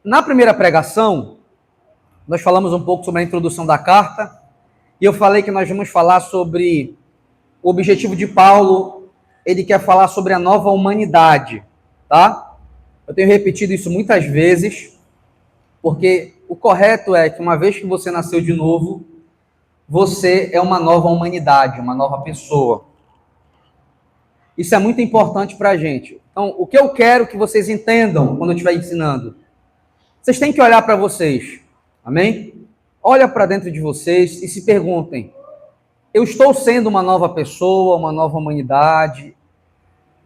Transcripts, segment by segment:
Na primeira pregação, nós falamos um pouco sobre a introdução da carta, e eu falei que nós vamos falar sobre o objetivo de Paulo. Ele quer falar sobre a nova humanidade, tá? Eu tenho repetido isso muitas vezes, porque o correto é que uma vez que você nasceu de novo, você é uma nova humanidade, uma nova pessoa. Isso é muito importante para a gente. Então, o que eu quero que vocês entendam quando eu estiver ensinando, vocês têm que olhar para vocês, amém? Olha para dentro de vocês e se perguntem: eu estou sendo uma nova pessoa, uma nova humanidade?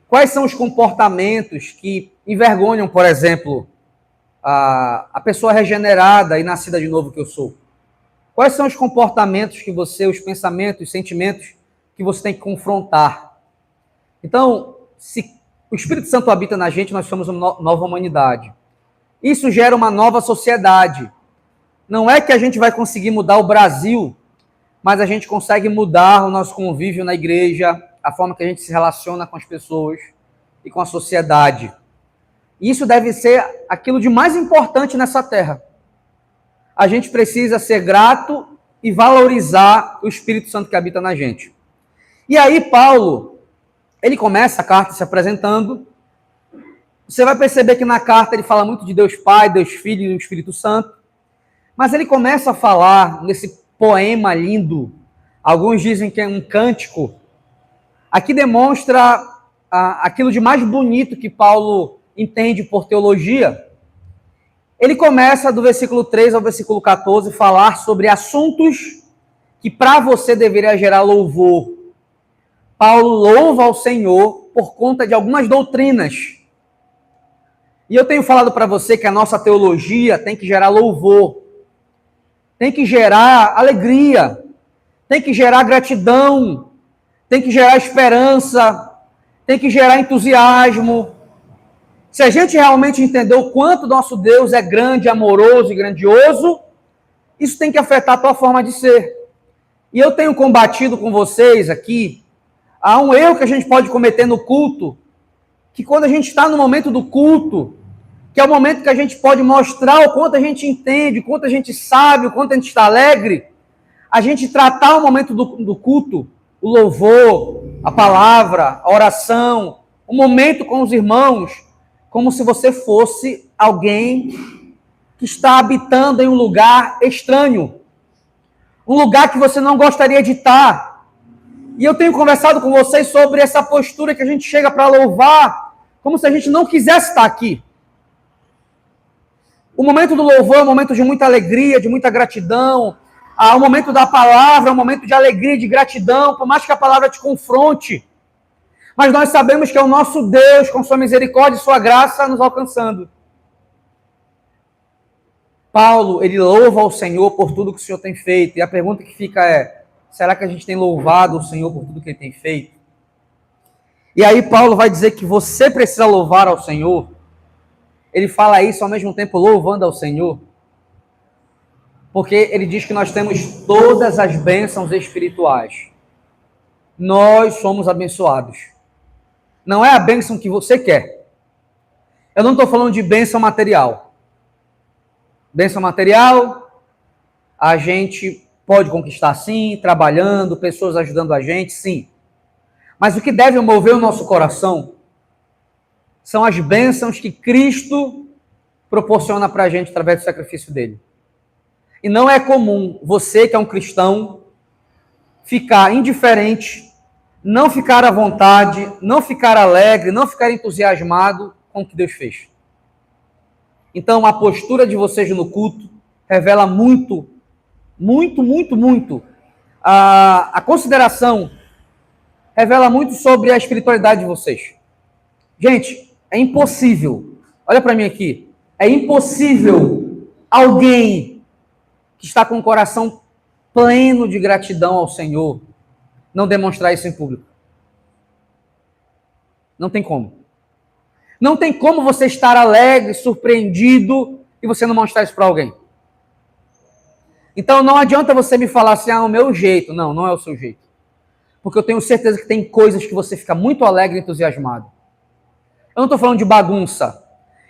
Quais são os comportamentos que envergonham, por exemplo, a pessoa regenerada e nascida de novo que eu sou? Quais são os comportamentos que você, os pensamentos, os sentimentos que você tem que confrontar? Então, se o Espírito Santo habita na gente, nós somos uma nova humanidade. Isso gera uma nova sociedade. Não é que a gente vai conseguir mudar o Brasil, mas a gente consegue mudar o nosso convívio na igreja, a forma que a gente se relaciona com as pessoas e com a sociedade. E isso deve ser aquilo de mais importante nessa terra. A gente precisa ser grato e valorizar o Espírito Santo que habita na gente. E aí, Paulo, ele começa a carta se apresentando. Você vai perceber que na carta ele fala muito de Deus Pai, Deus Filho e o Espírito Santo. Mas ele começa a falar nesse poema lindo, alguns dizem que é um cântico, aqui demonstra aquilo de mais bonito que Paulo entende por teologia. Ele começa do versículo 3 ao versículo 14 falar sobre assuntos que para você deveria gerar louvor. Paulo louva ao Senhor por conta de algumas doutrinas. E eu tenho falado para você que a nossa teologia tem que gerar louvor, tem que gerar alegria, tem que gerar gratidão, tem que gerar esperança, tem que gerar entusiasmo. Se a gente realmente entender o quanto nosso Deus é grande, amoroso e grandioso, isso tem que afetar a tua forma de ser. E eu tenho combatido com vocês aqui, há um erro que a gente pode cometer no culto, que quando a gente está no momento do culto, que é o momento que a gente pode mostrar o quanto a gente entende, o quanto a gente sabe, o quanto a gente está alegre, a gente tratar o momento do culto, o louvor, a palavra, a oração, o momento com os irmãos, como se você fosse alguém que está habitando em um lugar estranho, um lugar que você não gostaria de estar. E eu tenho conversado com vocês sobre essa postura que a gente chega para louvar, como se a gente não quisesse estar aqui. O momento do louvor é um momento de muita alegria, de muita gratidão. O momento da palavra é um momento de alegria e de gratidão, por mais que a palavra te confronte. Mas nós sabemos que é o nosso Deus, com sua misericórdia e sua graça, nos alcançando. Paulo, ele louva ao Senhor por tudo que o Senhor tem feito. E a pergunta que fica é: será que a gente tem louvado o Senhor por tudo que ele tem feito? E aí Paulo vai dizer que você precisa louvar ao Senhor. Ele fala isso ao mesmo tempo louvando ao Senhor. Porque ele diz que nós temos todas as bênçãos espirituais. Nós somos abençoados. Não é a bênção que você quer. Eu não estou falando de bênção material. Bênção material, a gente pode conquistar sim, trabalhando, pessoas ajudando a gente, sim. Mas o que deve mover o nosso coração são as bênçãos que Cristo proporciona para a gente através do sacrifício dele. E não é comum você, que é um cristão, ficar indiferente, não ficar à vontade, não ficar alegre, não ficar entusiasmado com o que Deus fez. Então, a postura de vocês no culto revela muito, muito, muito, muito. A consideração revela muito sobre a espiritualidade de vocês. Gente, é impossível, olha para mim aqui, é impossível alguém que está com o coração pleno de gratidão ao Senhor não demonstrar isso em público. Não tem como. Não tem como você estar alegre, surpreendido e você não mostrar isso para alguém. Então não adianta você me falar assim, o meu jeito. Não, não é o seu jeito. Porque eu tenho certeza que tem coisas que você fica muito alegre e entusiasmado. Eu não estou falando de bagunça.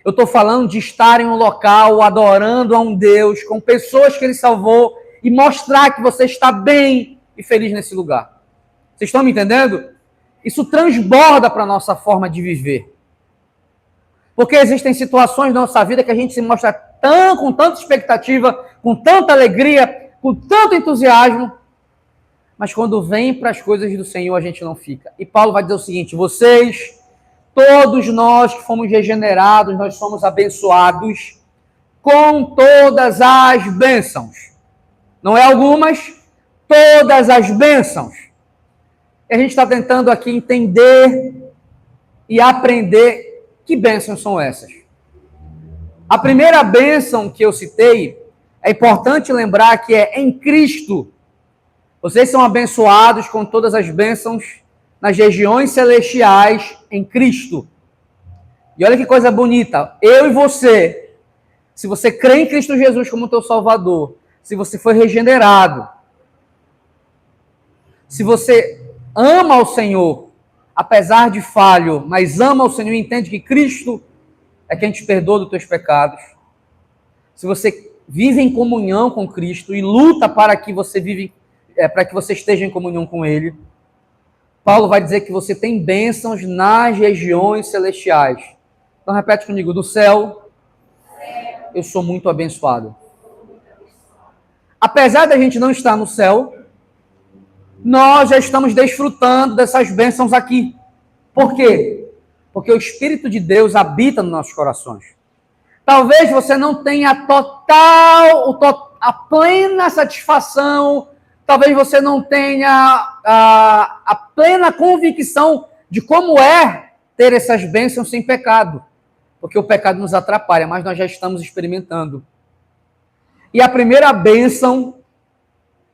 Eu estou falando de estar em um local adorando a um Deus, com pessoas que Ele salvou, e mostrar que você está bem e feliz nesse lugar. Vocês estão me entendendo? Isso transborda para a nossa forma de viver. Porque existem situações na nossa vida que a gente se mostra com tanta expectativa, com tanta alegria, com tanto entusiasmo, mas quando vem para as coisas do Senhor a gente não fica. E Paulo vai dizer o seguinte: vocês, todos nós que fomos regenerados, nós somos abençoados com todas as bênçãos. Não é algumas, todas as bênçãos. E a gente está tentando aqui entender e aprender que bênçãos são essas. A primeira bênção que eu citei, é importante lembrar que é em Cristo. Vocês são abençoados com todas as bênçãos nas regiões celestiais em Cristo. E olha que coisa bonita, eu e você, se você crê em Cristo Jesus como teu Salvador, se você foi regenerado, se você ama ao Senhor, apesar de falho, mas ama ao Senhor e entende que Cristo é quem te perdoa dos teus pecados, se você vive em comunhão com Cristo e luta para que você esteja em comunhão com Ele, Paulo vai dizer que você tem bênçãos nas regiões celestiais. Então repete comigo: do céu, eu sou muito abençoado. Apesar da gente não estar no céu, nós já estamos desfrutando dessas bênçãos aqui. Por quê? Porque o Espírito de Deus habita nos nossos corações. Talvez você não tenha a plena satisfação, talvez você não tenha a plena convicção de como é ter essas bênçãos sem pecado. Porque o pecado nos atrapalha, mas nós já estamos experimentando. E a primeira bênção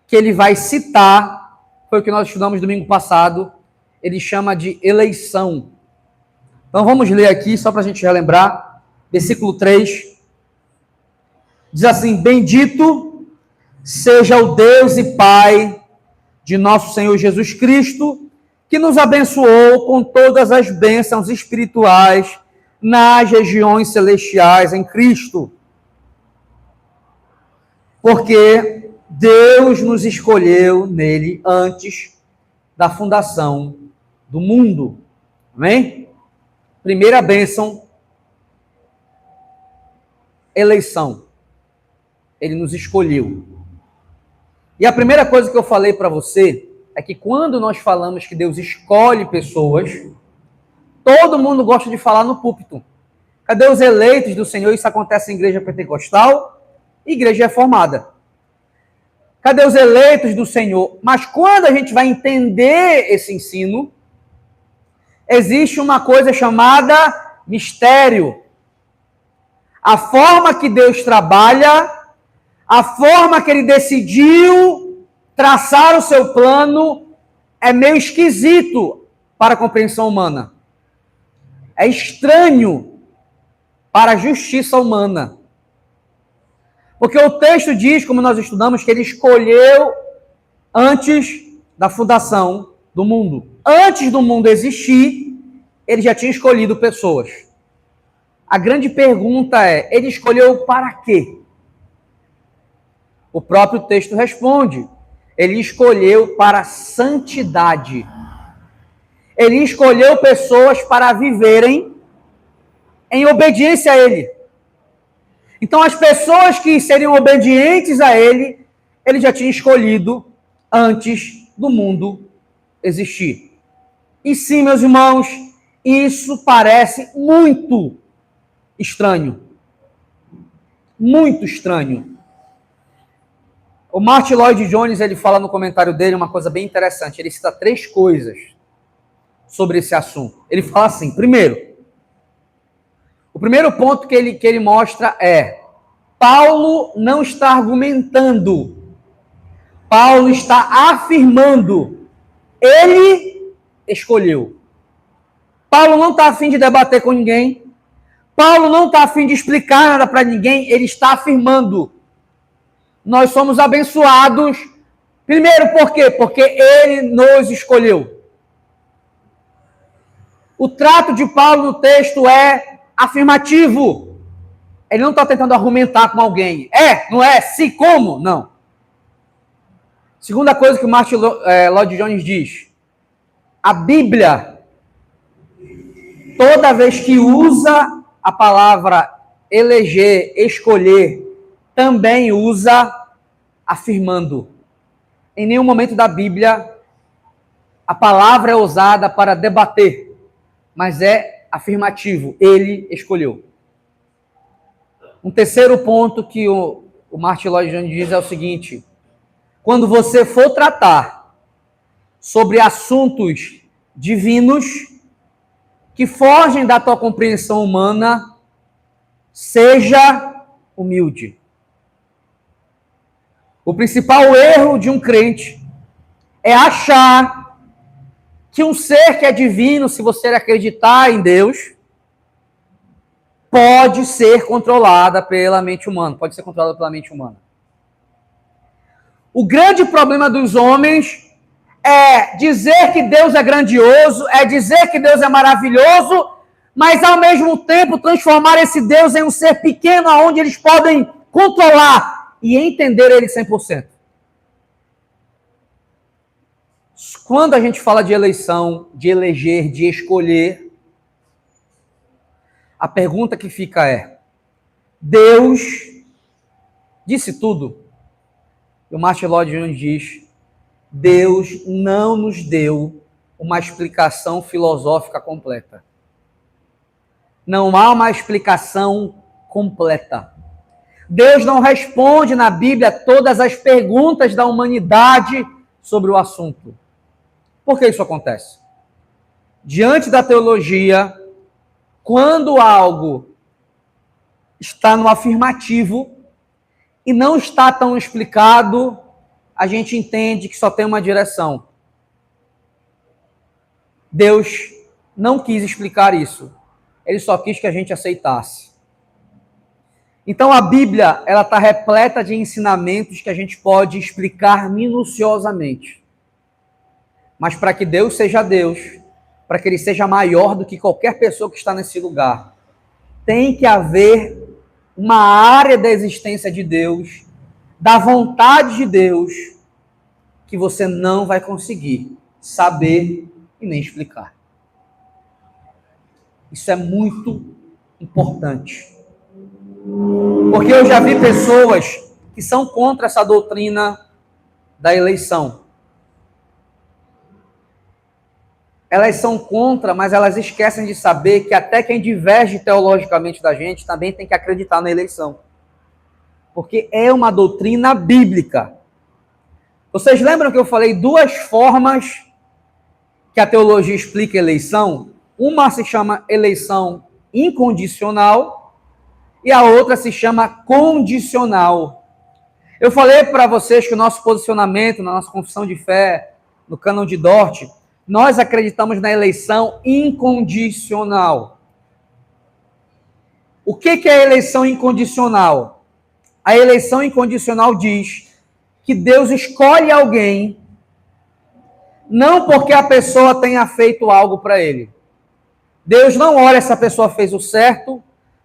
que ele vai citar foi o que nós estudamos domingo passado. Ele chama de eleição. Então vamos ler aqui, só para a gente relembrar. Versículo 3. Diz assim: bendito seja o Deus e Pai de nosso Senhor Jesus Cristo, que nos abençoou com todas as bênçãos espirituais nas regiões celestiais em Cristo. Porque Deus nos escolheu nele antes da fundação do mundo. Amém? Primeira bênção, eleição. Ele nos escolheu. E a primeira coisa que eu falei para você é que quando nós falamos que Deus escolhe pessoas, todo mundo gosta de falar no púlpito. Cadê os eleitos do Senhor? Isso acontece em igreja pentecostal e igreja reformada. Cadê os eleitos do Senhor? Mas quando a gente vai entender esse ensino, existe uma coisa chamada mistério. A forma que Deus trabalha, a forma que Ele decidiu traçar o seu plano, é meio esquisito para a compreensão humana. É estranho para a justiça humana. Porque o texto diz, como nós estudamos, que Ele escolheu antes da fundação do mundo. Antes do mundo existir, Ele já tinha escolhido pessoas. A grande pergunta é, Ele escolheu para quê? O próprio texto responde. Ele escolheu para santidade. Ele escolheu pessoas para viverem em obediência a Ele. Então, as pessoas que seriam obedientes a Ele, Ele já tinha escolhido antes do mundo existir. E sim, meus irmãos, isso parece muito estranho. Muito estranho. O Martin Lloyd Jones, ele fala no comentário dele uma coisa bem interessante. Ele cita 3 coisas sobre esse assunto. Ele fala assim, primeiro, o primeiro ponto que ele mostra é: Paulo não está argumentando, Paulo está afirmando. Ele escolheu. Paulo não está a fim de debater com ninguém, Paulo não está a fim de explicar nada para ninguém, ele está afirmando. Nós somos abençoados, primeiro por quê? Porque Ele nos escolheu. O trato de Paulo no texto é afirmativo. Ele não está tentando argumentar com alguém. É, não é? Se, como? Não. Segunda coisa que o Martin Lloyd Jones diz. A Bíblia, toda vez que usa a palavra eleger, escolher, também usa afirmando. Em nenhum momento da Bíblia a palavra é usada para debater, mas é afirmativo. Ele escolheu. Um terceiro ponto que o Martin Lloyd Jones diz é o seguinte: quando você for tratar sobre assuntos divinos que fogem da tua compreensão humana, seja humilde. O principal erro de um crente é achar que um ser que é divino, se você acreditar em Deus, pode ser controlada pela mente humana, pode ser controlada pela mente humana. O grande problema dos homens é dizer que Deus é grandioso, é dizer que Deus é maravilhoso, mas ao mesmo tempo transformar esse Deus em um ser pequeno, onde eles podem controlar e entender ele 100%. Quando a gente fala de eleição, de eleger, de escolher, a pergunta que fica é: Deus disse tudo? E o Martin Lloyd Jones diz: Deus não nos deu uma explicação filosófica completa. Não há uma explicação completa. Deus não responde na Bíblia todas as perguntas da humanidade sobre o assunto. Por que isso acontece? Diante da teologia, quando algo está no afirmativo e não está tão explicado, a gente entende que só tem uma direção. Deus não quis explicar isso. Ele só quis que a gente aceitasse. Então a Bíblia, ela está repleta de ensinamentos que a gente pode explicar minuciosamente. Mas para que Deus seja Deus, para que Ele seja maior do que qualquer pessoa que está nesse lugar, tem que haver uma área da existência de Deus, da vontade de Deus, que você não vai conseguir saber e nem explicar. Isso é muito importante. Porque eu já vi pessoas que são contra essa doutrina da eleição. Elas são contra, mas elas esquecem de saber que até quem diverge teologicamente da gente também tem que acreditar na eleição. Porque é uma doutrina bíblica. Vocês lembram que eu falei duas formas que a teologia explica a eleição? Uma se chama eleição incondicional e a outra se chama condicional. Eu falei para vocês que o nosso posicionamento, na nossa confissão de fé, no cânon de Dort, nós acreditamos na eleição incondicional. O que é a eleição incondicional? A eleição incondicional diz que Deus escolhe alguém não porque a pessoa tenha feito algo para ele. Deus não olha se a pessoa fez o certo,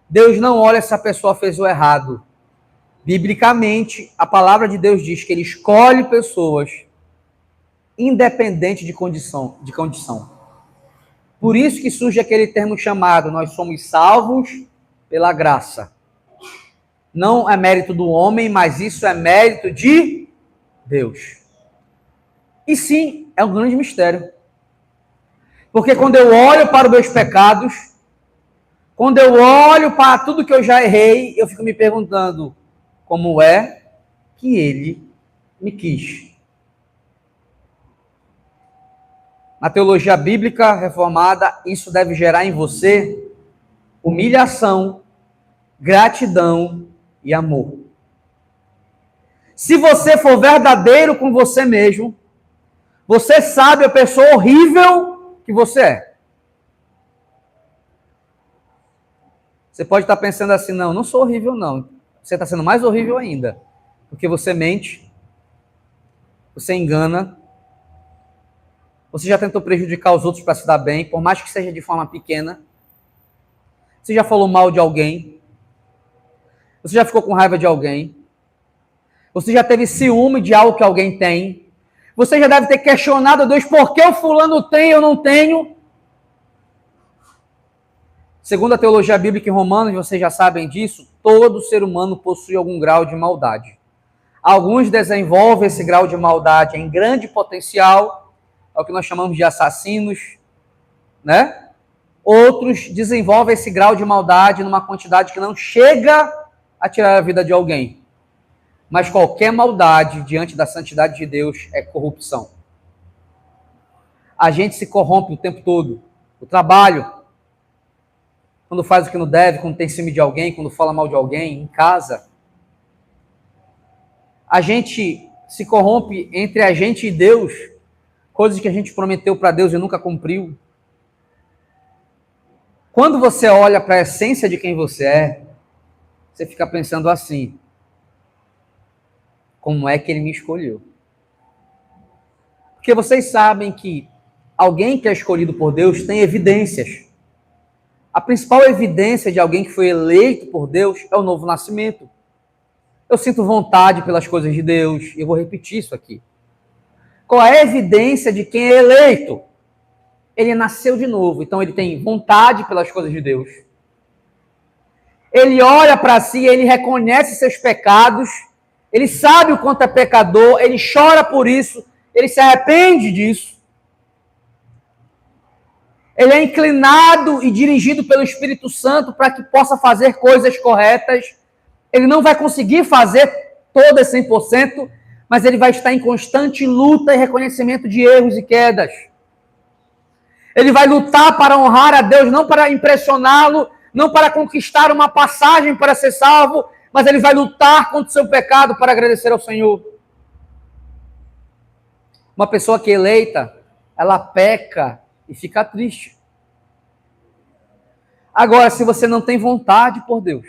Deus não olha se a pessoa fez o errado. Biblicamente, a palavra de Deus diz que Ele escolhe pessoas independente de condição. Por isso que surge aquele termo chamado: nós somos salvos pela graça. Não é mérito do homem, mas isso é mérito de Deus. E sim, é um grande mistério. Porque quando eu olho para os meus pecados, quando eu olho para tudo que eu já errei, eu fico me perguntando: como é que Ele me quis? Na teologia bíblica reformada, isso deve gerar em você humilhação, gratidão e amor. Se você for verdadeiro com você mesmo, você sabe a pessoa horrível que você é. Você pode estar pensando assim: não sou horrível não. Você está sendo mais horrível ainda. Porque você mente, você engana, você já tentou prejudicar os outros para se dar bem, por mais que seja de forma pequena. Você já falou mal de alguém? Você já ficou com raiva de alguém? Você já teve ciúme de algo que alguém tem? Você já deve ter questionado a Deus, por que o fulano tem e eu não tenho? Segundo a teologia bíblica em Romanos, vocês já sabem disso, todo ser humano possui algum grau de maldade. Alguns desenvolvem esse grau de maldade em grande potencial, é o que nós chamamos de assassinos, né? Outros desenvolvem esse grau de maldade numa quantidade que não chega a tirar a vida de alguém. Mas qualquer maldade diante da santidade de Deus é corrupção. A gente se corrompe o tempo todo. O trabalho, quando faz o que não deve, quando tem ciúme de alguém, quando fala mal de alguém, em casa. A gente se corrompe entre a gente e Deus, coisas que a gente prometeu para Deus e nunca cumpriu. Quando você olha para a essência de quem você é, você fica pensando assim, como é que ele me escolheu? Porque vocês sabem que alguém que é escolhido por Deus tem evidências. A principal evidência de alguém que foi eleito por Deus é o novo nascimento. Eu sinto vontade pelas coisas de Deus, e eu vou repetir isso aqui. Qual é a evidência de quem é eleito? Ele nasceu de novo, então ele tem vontade pelas coisas de Deus. Ele olha para si, ele reconhece seus pecados, ele sabe o quanto é pecador, ele chora por isso, ele se arrepende disso. Ele é inclinado e dirigido pelo Espírito Santo para que possa fazer coisas corretas. Ele não vai conseguir fazer todo esse 100%, mas ele vai estar em constante luta e reconhecimento de erros e quedas. Ele vai lutar para honrar a Deus, não para impressioná-lo, não para conquistar uma passagem para ser salvo, mas ele vai lutar contra o seu pecado para agradecer ao Senhor. Uma pessoa que é eleita, ela peca e fica triste. Agora, se você não tem vontade por Deus,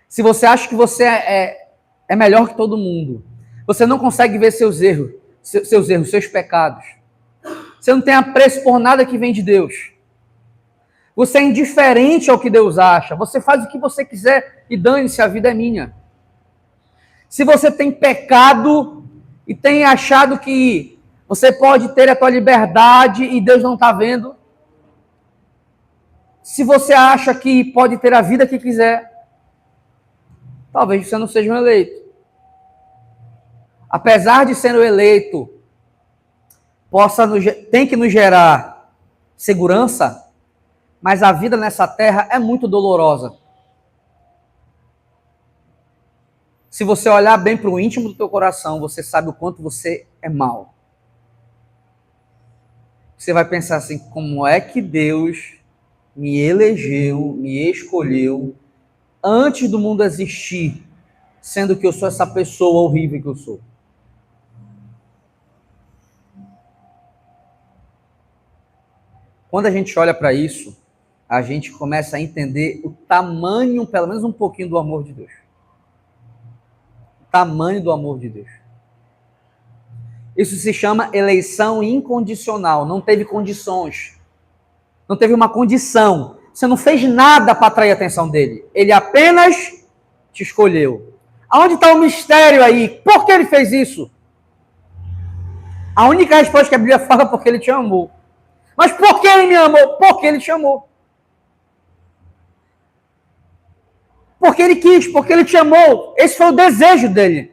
se você acha que você é melhor que todo mundo, você não consegue ver seus erros, seus pecados, você não tem apreço por nada que vem de Deus, você é indiferente ao que Deus acha, você faz o que você quiser e dane-se, a vida é minha. Se você tem pecado e tem achado que você pode ter a tua liberdade e Deus não está vendo, se você acha que pode ter a vida que quiser, talvez você não seja um eleito. Apesar de ser um eleito, tem que nos gerar segurança, mas a vida nessa terra é muito dolorosa. Se você olhar bem para o íntimo do teu coração, você sabe o quanto você é mau. Você vai pensar assim, como é que Deus me elegeu, me escolheu antes do mundo existir, sendo que eu sou essa pessoa horrível que eu sou. Quando a gente olha para isso, a gente começa a entender o tamanho, pelo menos um pouquinho, do amor de Deus. O tamanho do amor de Deus. Isso se chama eleição incondicional. Não teve condições. Não teve uma condição. Você não fez nada para atrair a atenção dele. Ele apenas te escolheu. Aonde está o mistério aí? Por que ele fez isso? A única resposta que a Bíblia fala é porque ele te amou. Mas por que ele me amou? Porque ele te amou. Porque ele quis, porque ele te amou. Esse foi o desejo dele.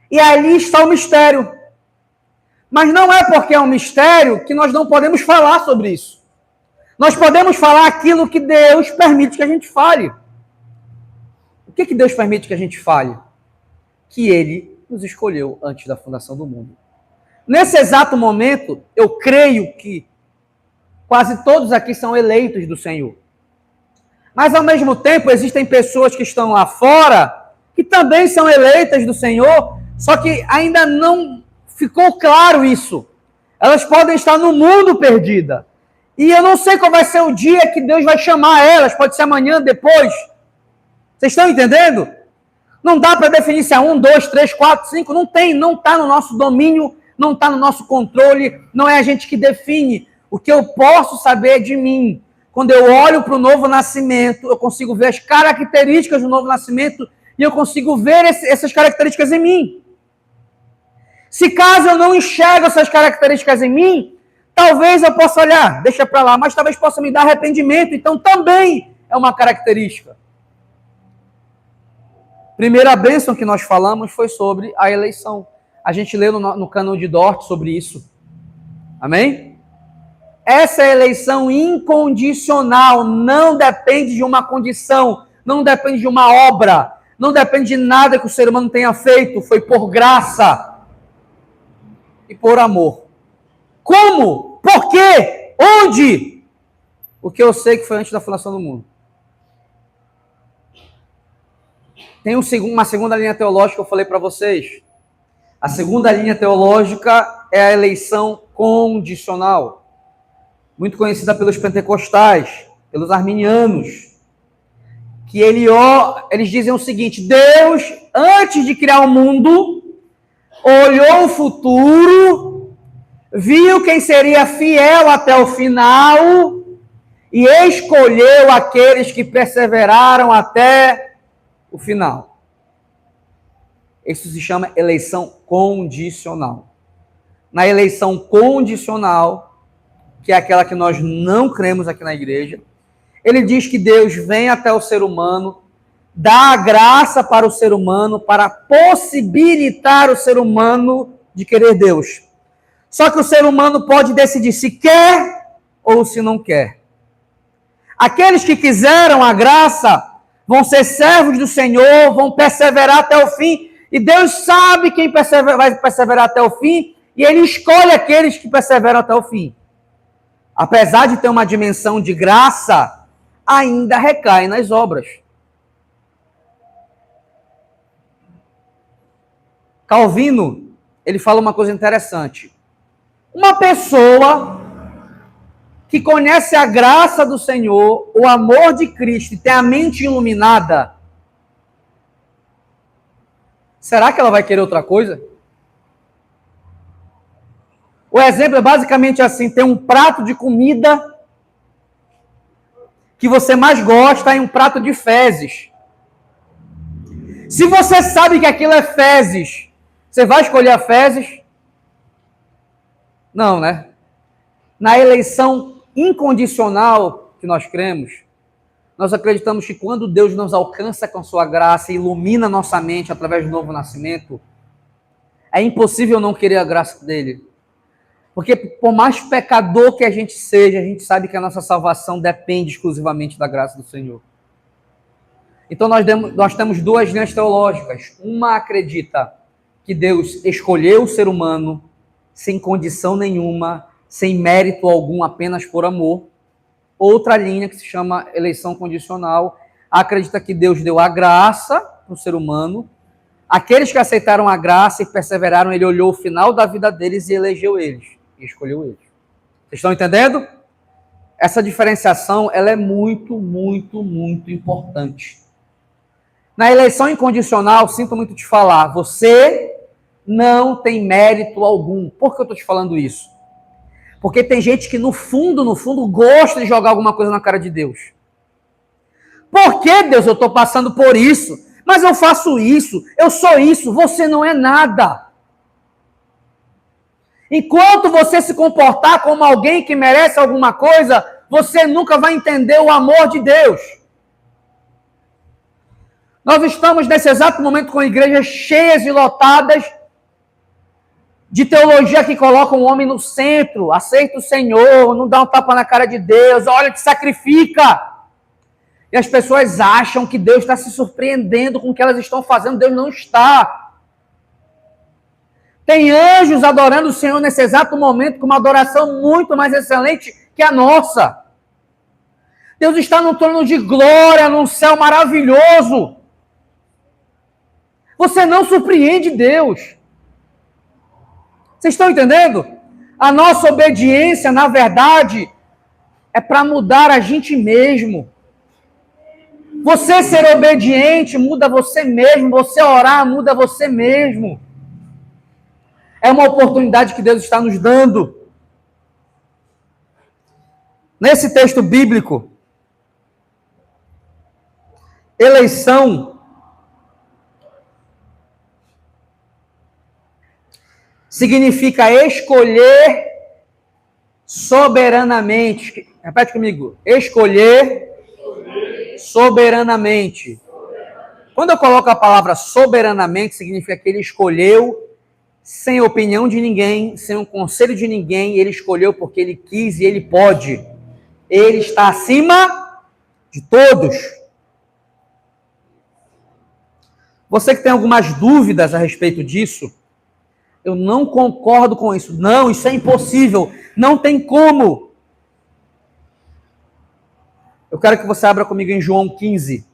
E ali está o mistério. Mas não é porque é um mistério que nós não podemos falar sobre isso. Nós podemos falar aquilo que Deus permite que a gente fale. O que Deus permite que a gente fale? Que Ele nos escolheu antes da fundação do mundo. Nesse exato momento, eu creio que quase todos aqui são eleitos do Senhor. Mas, ao mesmo tempo, existem pessoas que estão lá fora que também são eleitas do Senhor, só que ainda não ficou claro isso. Elas podem estar no mundo perdida. E eu não sei qual vai ser o dia que Deus vai chamar elas. Pode ser amanhã, depois. Vocês estão entendendo? Não dá para definir se é 1, 2, 3, 4, 5. Não tem, não está no nosso domínio, não está no nosso controle. Não é a gente que define. O que eu posso saber de mim, Quando eu olho para o novo nascimento, eu consigo ver as características do novo nascimento e eu consigo ver essas características em mim. Se caso eu não enxergo essas características em mim, talvez eu possa olhar, deixa para lá, mas talvez possa me dar arrependimento. Então também é uma característica. Primeira bênção que nós falamos foi sobre a eleição. A gente leu no Cânon de Dort sobre isso. Amém? Essa eleição incondicional não depende de uma condição, não depende de uma obra, não depende de nada que o ser humano tenha feito, foi por graça e por amor. Como? Por quê? Onde? O que eu sei que foi antes da fundação do mundo. Tem uma segunda linha teológica que eu falei para vocês. A segunda linha teológica é a eleição condicional, muito conhecida pelos pentecostais, pelos arminianos, que eles dizem o seguinte: Deus, antes de criar o mundo, olhou o futuro, viu quem seria fiel até o final e escolheu aqueles que perseveraram até o final. Isso se chama eleição condicional. Na eleição condicional, que é aquela que nós não cremos aqui na igreja, ele diz que Deus vem até o ser humano, dá a graça para o ser humano, para possibilitar o ser humano de querer Deus. Só que o ser humano pode decidir se quer ou se não quer. Aqueles que quiseram a graça vão ser servos do Senhor, vão perseverar até o fim, e Deus sabe quem vai perseverar até o fim, e Ele escolhe aqueles que perseveram até o fim. Apesar de ter uma dimensão de graça, ainda recai nas obras. Calvino, ele fala uma coisa interessante. Uma pessoa que conhece a graça do Senhor, o amor de Cristo, e tem a mente iluminada, será que ela vai querer outra coisa? O exemplo é basicamente assim: tem um prato de comida que você mais gosta e um prato de fezes. Se você sabe que aquilo é fezes, você vai escolher a fezes? Não, né? Na eleição incondicional que nós cremos, nós acreditamos que quando Deus nos alcança com sua graça e ilumina nossa mente através do novo nascimento, é impossível não querer a graça dele. Porque por mais pecador que a gente seja, a gente sabe que a nossa salvação depende exclusivamente da graça do Senhor. Então nós temos duas linhas teológicas. Uma acredita que Deus escolheu o ser humano sem condição nenhuma, sem mérito algum, apenas por amor. Outra linha, que se chama eleição condicional, acredita que Deus deu a graça para o ser humano. Aqueles que aceitaram a graça e perseveraram, ele olhou o final da vida deles e elegeu eles. E escolheu eles. Vocês estão entendendo? Essa diferenciação, ela é muito, muito, muito importante. Na eleição incondicional, sinto muito te falar, você não tem mérito algum. Por que eu estou te falando isso? Porque tem gente que no fundo, gosta de jogar alguma coisa na cara de Deus. Por que, Deus, eu estou passando por isso? Mas eu faço isso, eu sou isso, você não é nada. Enquanto você se comportar como alguém que merece alguma coisa, você nunca vai entender o amor de Deus. Nós estamos nesse exato momento com igrejas cheias e lotadas de teologia que coloca o homem no centro, aceita o Senhor, não dá um tapa na cara de Deus, olha, te sacrifica. E as pessoas acham que Deus está se surpreendendo com o que elas estão fazendo. Deus não está. Tem anjos adorando o Senhor nesse exato momento com uma adoração muito mais excelente que a nossa. Deus está num trono de glória, num céu maravilhoso. Você não surpreende Deus. Vocês estão entendendo? A nossa obediência, na verdade, é para mudar a gente mesmo. Você ser obediente muda você mesmo. Você orar muda você mesmo. É uma oportunidade que Deus está nos dando. Nesse texto bíblico, eleição significa escolher soberanamente. Repete comigo. Escolher soberanamente. Quando eu coloco a palavra soberanamente, significa que ele escolheu sem opinião de ninguém, sem um conselho de ninguém, ele escolheu porque ele quis e ele pode. Ele está acima de todos. Você que tem algumas dúvidas a respeito disso, eu não concordo com isso. Não, isso é impossível. Não tem como. Eu quero que você abra comigo em João 15.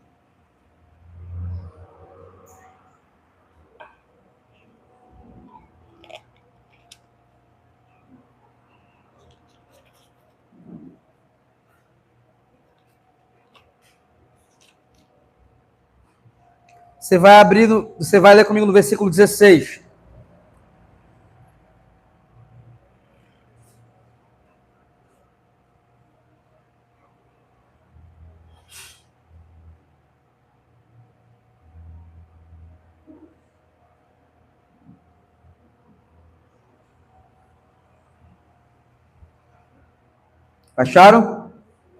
Você vai ler comigo no versículo 16. Acharam?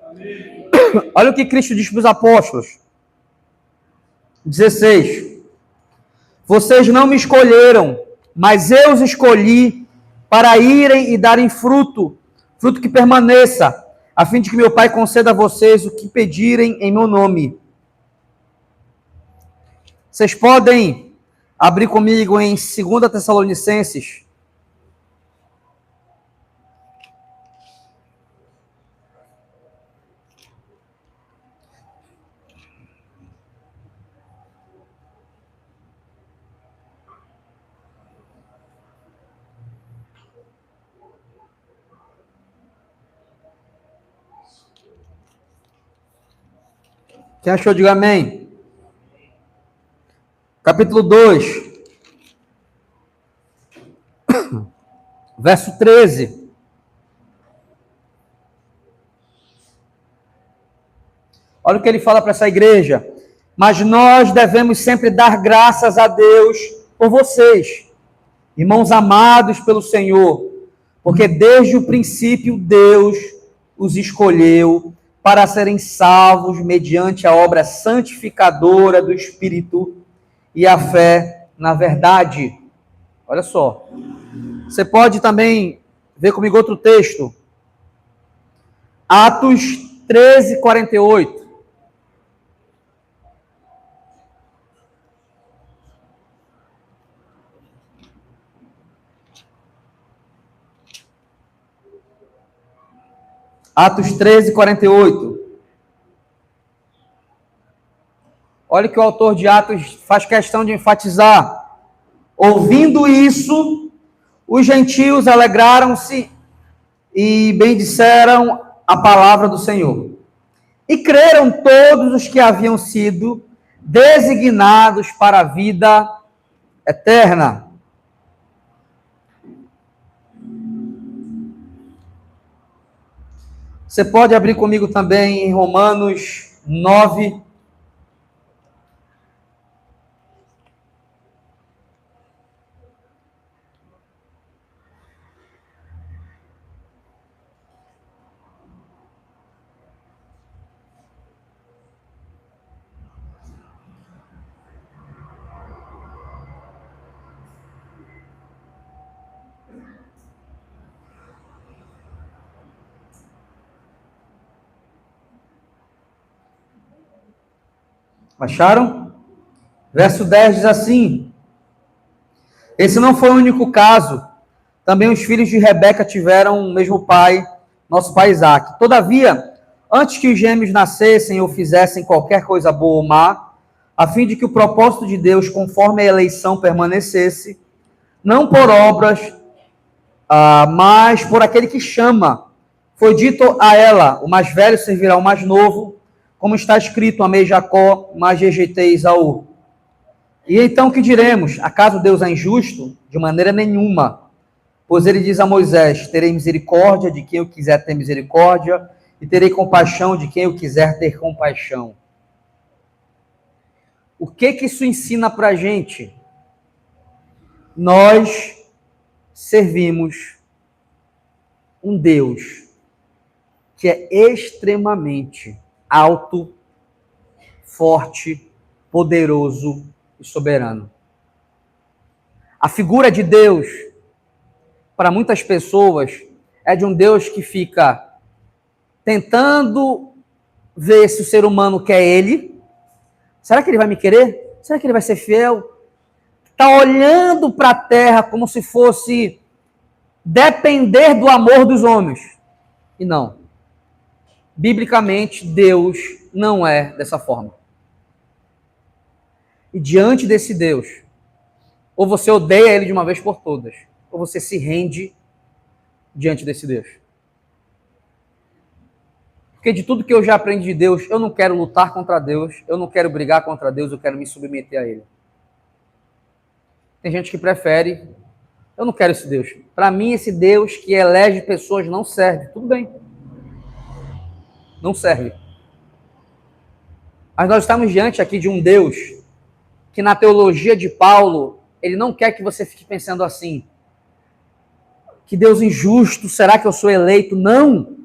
Amém. Olha o que Cristo diz para os apóstolos. 16. Vocês não me escolheram, mas eu os escolhi para irem e darem fruto, fruto que permaneça, a fim de que meu Pai conceda a vocês o que pedirem em meu nome. Vocês podem abrir comigo em 2 Tessalonicenses. Quem achou, diga amém. Capítulo 2, verso 13. Olha o que ele fala para essa igreja. Mas nós devemos sempre dar graças a Deus por vocês, irmãos amados pelo Senhor, porque desde o princípio Deus os escolheu para serem salvos mediante a obra santificadora do Espírito e a fé na verdade. Olha só. Você pode também ver comigo outro texto. Atos 13, 48. Atos 13, 48. Olha que o autor de Atos faz questão de enfatizar. Ouvindo isso, os gentios alegraram-se e bendisseram a palavra do Senhor. E creram todos os que haviam sido designados para a vida eterna. Você pode abrir comigo também em Romanos 9. Acharam? Verso 10 diz assim: esse não foi o único caso. Também os filhos de Rebeca tiveram o mesmo pai, nosso pai Isaque. Todavia, antes que os gêmeos nascessem ou fizessem qualquer coisa boa ou má, a fim de que o propósito de Deus, conforme a eleição, permanecesse, não por obras, mas por aquele que chama. Foi dito a ela: o mais velho servirá ao mais novo, como está escrito: amei Jacó, mas rejeitei Esaú. E então que diremos? Acaso Deus é injusto? De maneira nenhuma. Pois ele diz a Moisés: terei misericórdia de quem eu quiser ter misericórdia, e terei compaixão de quem eu quiser ter compaixão. O que isso ensina para a gente? Nós servimos um Deus que é extremamente alto, forte, poderoso e soberano. A figura de Deus, para muitas pessoas, é de um Deus que fica tentando ver se o ser humano quer ele. Será que ele vai me querer? Será que ele vai ser fiel? Está olhando para a terra como se fosse depender do amor dos homens. E não. Biblicamente, Deus não é dessa forma. E diante desse Deus, ou você odeia ele de uma vez por todas, ou você se rende diante desse Deus. Porque de tudo que eu já aprendi de Deus, eu não quero lutar contra Deus, eu não quero brigar contra Deus, eu quero me submeter a ele. Tem gente que prefere, eu não quero esse Deus. Para mim, esse Deus que elege pessoas não serve. Tudo bem. Não serve. Mas nós estamos diante aqui de um Deus que na teologia de Paulo, ele não quer que você fique pensando assim, que Deus injusto, será que eu sou eleito? Não.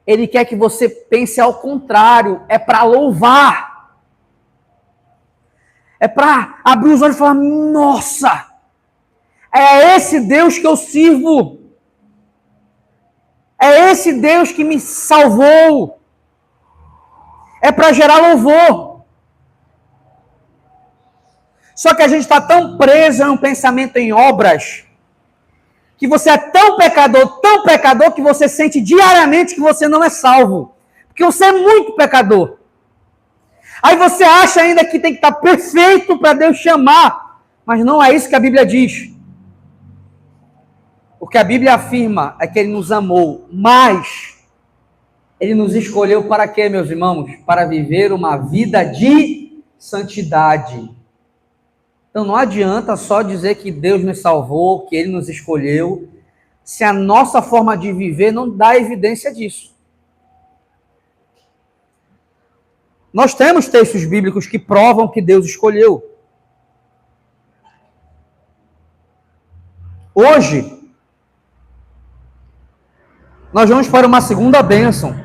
Ele quer que você pense ao contrário, é para louvar. É para abrir os olhos e falar, nossa, é esse Deus que eu sirvo. É esse Deus que me salvou. É para gerar louvor. Só que a gente está tão preso a um pensamento em obras, que você é tão pecador, que você sente diariamente que você não é salvo. Porque você é muito pecador. Aí você acha ainda que tem que estar perfeito para Deus chamar. Mas não é isso que a Bíblia diz. O que a Bíblia afirma é que Ele nos amou, mas Ele nos escolheu para quê, meus irmãos? Para viver uma vida de santidade. Então não adianta só dizer que Deus nos salvou, que Ele nos escolheu, se a nossa forma de viver não dá evidência disso. Nós temos textos bíblicos que provam que Deus escolheu. Hoje, nós vamos para uma segunda bênção.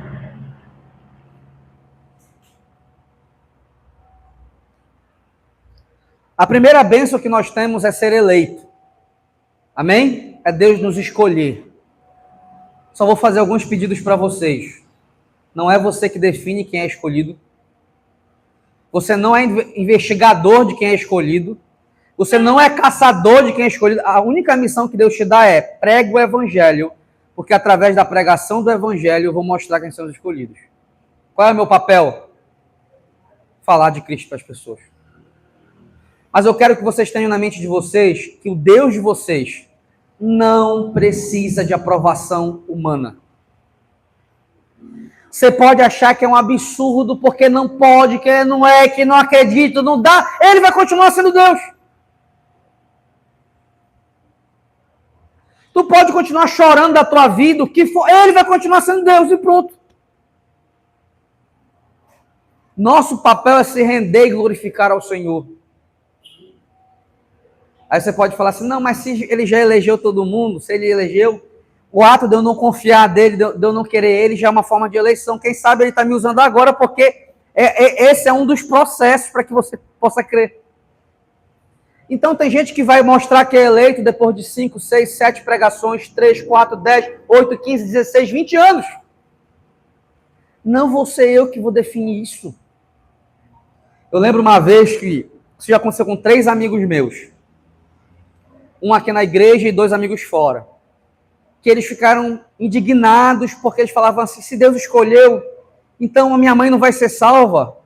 A primeira bênção que nós temos é ser eleito. Amém? É Deus nos escolher. Só vou fazer alguns pedidos para vocês. Não é você que define quem é escolhido. Você não é investigador de quem é escolhido. Você não é caçador de quem é escolhido. A única missão que Deus te dá é pregue o evangelho, porque através da pregação do evangelho eu vou mostrar quem são os escolhidos. Qual é o meu papel? Falar de Cristo para as pessoas. Mas eu quero que vocês tenham na mente de vocês que o Deus de vocês não precisa de aprovação humana. Você pode achar que é um absurdo, porque não pode, que não é, que não acredita, não dá. Ele vai continuar sendo Deus. Tu pode continuar chorando da tua vida, o que for, ele vai continuar sendo Deus e pronto. Nosso papel é se render e glorificar ao Senhor. Aí você pode falar assim, não, mas se ele já elegeu todo mundo, se ele elegeu, o ato de eu não confiar dele, de eu não querer ele, já é uma forma de eleição. Quem sabe ele está me usando agora, porque esse é um dos processos para que você possa crer. Então tem gente que vai mostrar que é eleito depois de 5, 6, 7 pregações, 3, 4, 10, 8, 15, 16, 20 anos. Não vou ser eu que vou definir isso. Eu lembro uma vez que isso já aconteceu com 3 amigos meus. Um aqui na igreja e 2 amigos fora. Que eles ficaram indignados porque eles falavam assim, se Deus escolheu, então a minha mãe não vai ser salva.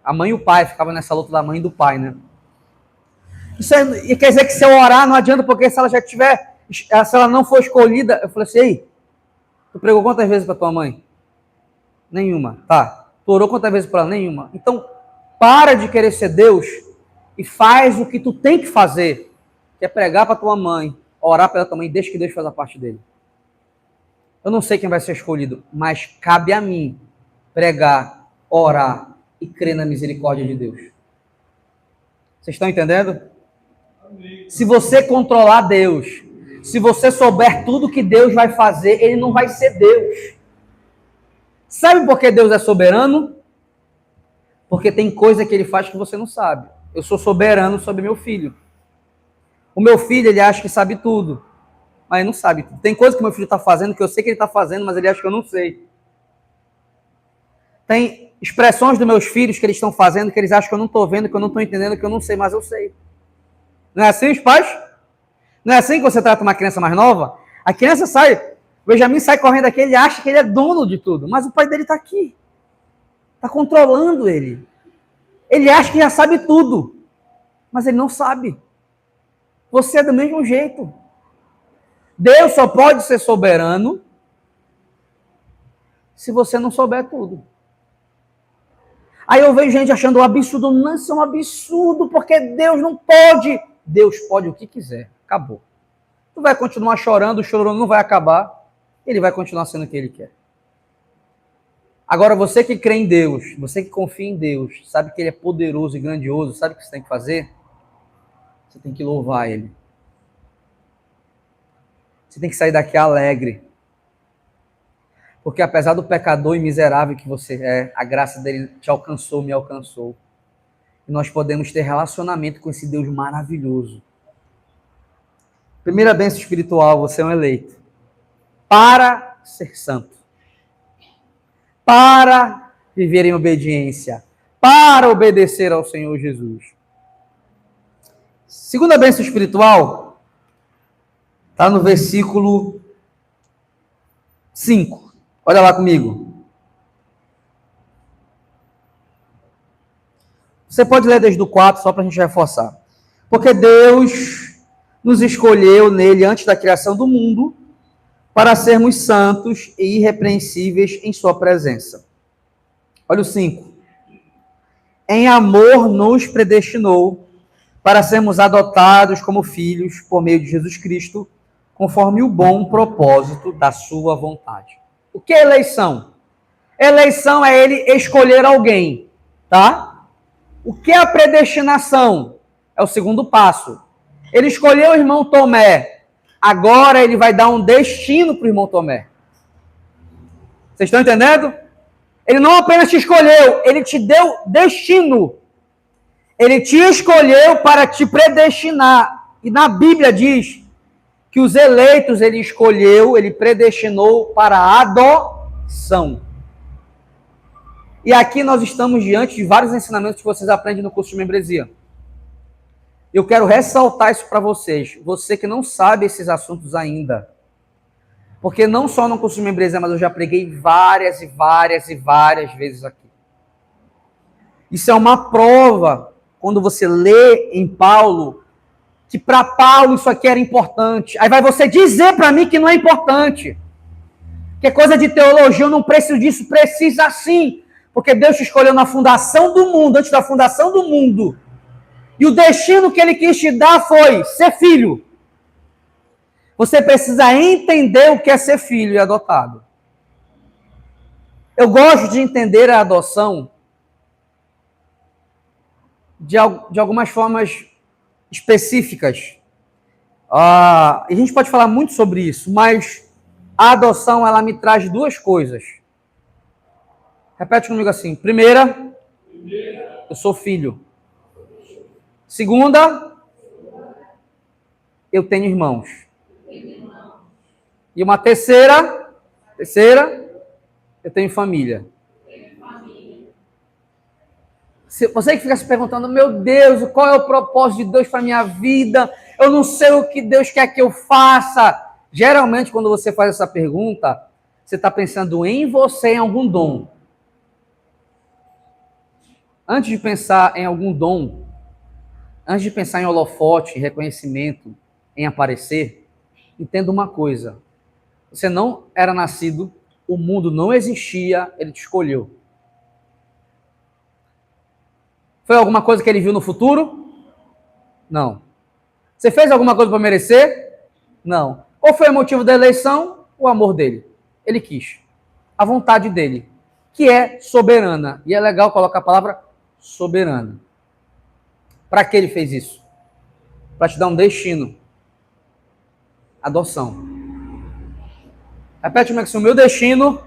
A mãe e o pai, ficava nessa luta da mãe e do pai, né? Isso quer dizer que se eu orar não adianta, porque se ela já tiver, se ela não for escolhida, eu falei assim, ei, tu pregou quantas vezes para tua mãe? Nenhuma. Tá. Tu orou quantas vezes para ela? Nenhuma. Então, para de querer ser Deus e faz o que tu tem que fazer, que é pregar para tua mãe, orar pela tua mãe, deixa que Deus faça a parte dele. Eu não sei quem vai ser escolhido, mas cabe a mim pregar, orar e crer na misericórdia de Deus. Vocês estão entendendo? Se você controlar Deus, se você souber tudo que Deus vai fazer, ele não vai ser Deus. Sabe por que Deus é soberano? Porque tem coisa que ele faz que você não sabe. Eu sou soberano sobre meu filho. O meu filho, ele acha que sabe tudo, mas ele não sabe tudo. Tem coisa que meu filho está fazendo que eu sei que ele está fazendo, mas ele acha que eu não sei. Tem expressões dos meus filhos que eles estão fazendo que eles acham que eu não estou vendo, que eu não estou entendendo, que eu não sei, mas eu sei. Não é assim, os pais? Não é assim que você trata uma criança mais nova? A criança sai, o Benjamin sai correndo aqui, ele acha que ele é dono de tudo, mas o pai dele está aqui. Está controlando ele. Ele acha que já sabe tudo, mas ele não sabe. Você é do mesmo jeito. Deus só pode ser soberano se você não souber tudo. Aí eu vejo gente achando um absurdo. Não, isso é um absurdo, porque Deus não pode. Deus pode o que quiser. Acabou. Tu vai continuar chorando, o choro não vai acabar. Ele vai continuar sendo o que ele quer. Agora, você que crê em Deus, você que confia em Deus, sabe que ele é poderoso e grandioso, sabe o que você tem que fazer? Você tem que louvar ele. Você tem que sair daqui alegre. Porque apesar do pecador e miserável que você é, a graça dele te alcançou, me alcançou. E nós podemos ter relacionamento com esse Deus maravilhoso. Primeira bênção espiritual, você é um eleito. Para ser santo. Para viver em obediência. Para obedecer ao Senhor Jesus. Segunda bênção espiritual, está no versículo 5. Olha lá comigo. Você pode ler desde o 4, só para a gente reforçar. Porque Deus nos escolheu nele antes da criação do mundo para sermos santos e irrepreensíveis em sua presença. Olha o 5. Em amor nos predestinou para sermos adotados como filhos por meio de Jesus Cristo, conforme o bom propósito da sua vontade. O que é eleição? Eleição é ele escolher alguém, tá? O que é a predestinação? É o segundo passo. Ele escolheu o irmão Tomé. Agora ele vai dar um destino para o irmão Tomé. Vocês estão entendendo? Ele não apenas te escolheu, ele te deu destino. Ele te escolheu para te predestinar. E na Bíblia diz que os eleitos ele escolheu, ele predestinou para a adoção. E aqui nós estamos diante de vários ensinamentos que vocês aprendem no curso de membresia. Eu quero ressaltar isso para vocês. Você que não sabe esses assuntos ainda. Porque não só no curso de membresia, mas eu já preguei várias vezes aqui. Isso é uma prova, quando você lê em Paulo, que para Paulo isso aqui era importante. Aí vai você dizer para mim que não é importante. Que é coisa de teologia, eu não preciso disso, precisa sim. Porque Deus te escolheu na fundação do mundo, antes da fundação do mundo. E o destino que ele quis te dar foi ser filho. Você precisa entender o que é ser filho e adotado. Eu gosto de entender a adoção de algumas formas específicas. A gente pode falar muito sobre isso, mas a adoção, ela me traz duas coisas. Repete comigo assim. Primeira, eu sou filho. Segunda, eu tenho irmãos. E uma terceira, eu tenho família. Você que fica se perguntando, meu Deus, qual é o propósito de Deus para a minha vida? Eu não sei o que Deus quer que eu faça. Geralmente, quando você faz essa pergunta, você está pensando em você, em algum dom. Antes de pensar em algum dom, antes de pensar em holofote, em reconhecimento, em aparecer, entenda uma coisa. Você não era nascido, o mundo não existia, ele te escolheu. Foi alguma coisa que ele viu no futuro? Não. Você fez alguma coisa para merecer? Não. Qual foi o motivo da eleição? O amor dele. ele quis. A vontade dele, que é soberana. E é legal colocar a palavra soberana. Para que ele fez isso? Para te dar um destino. Adoção. Repete comigo, o meu destino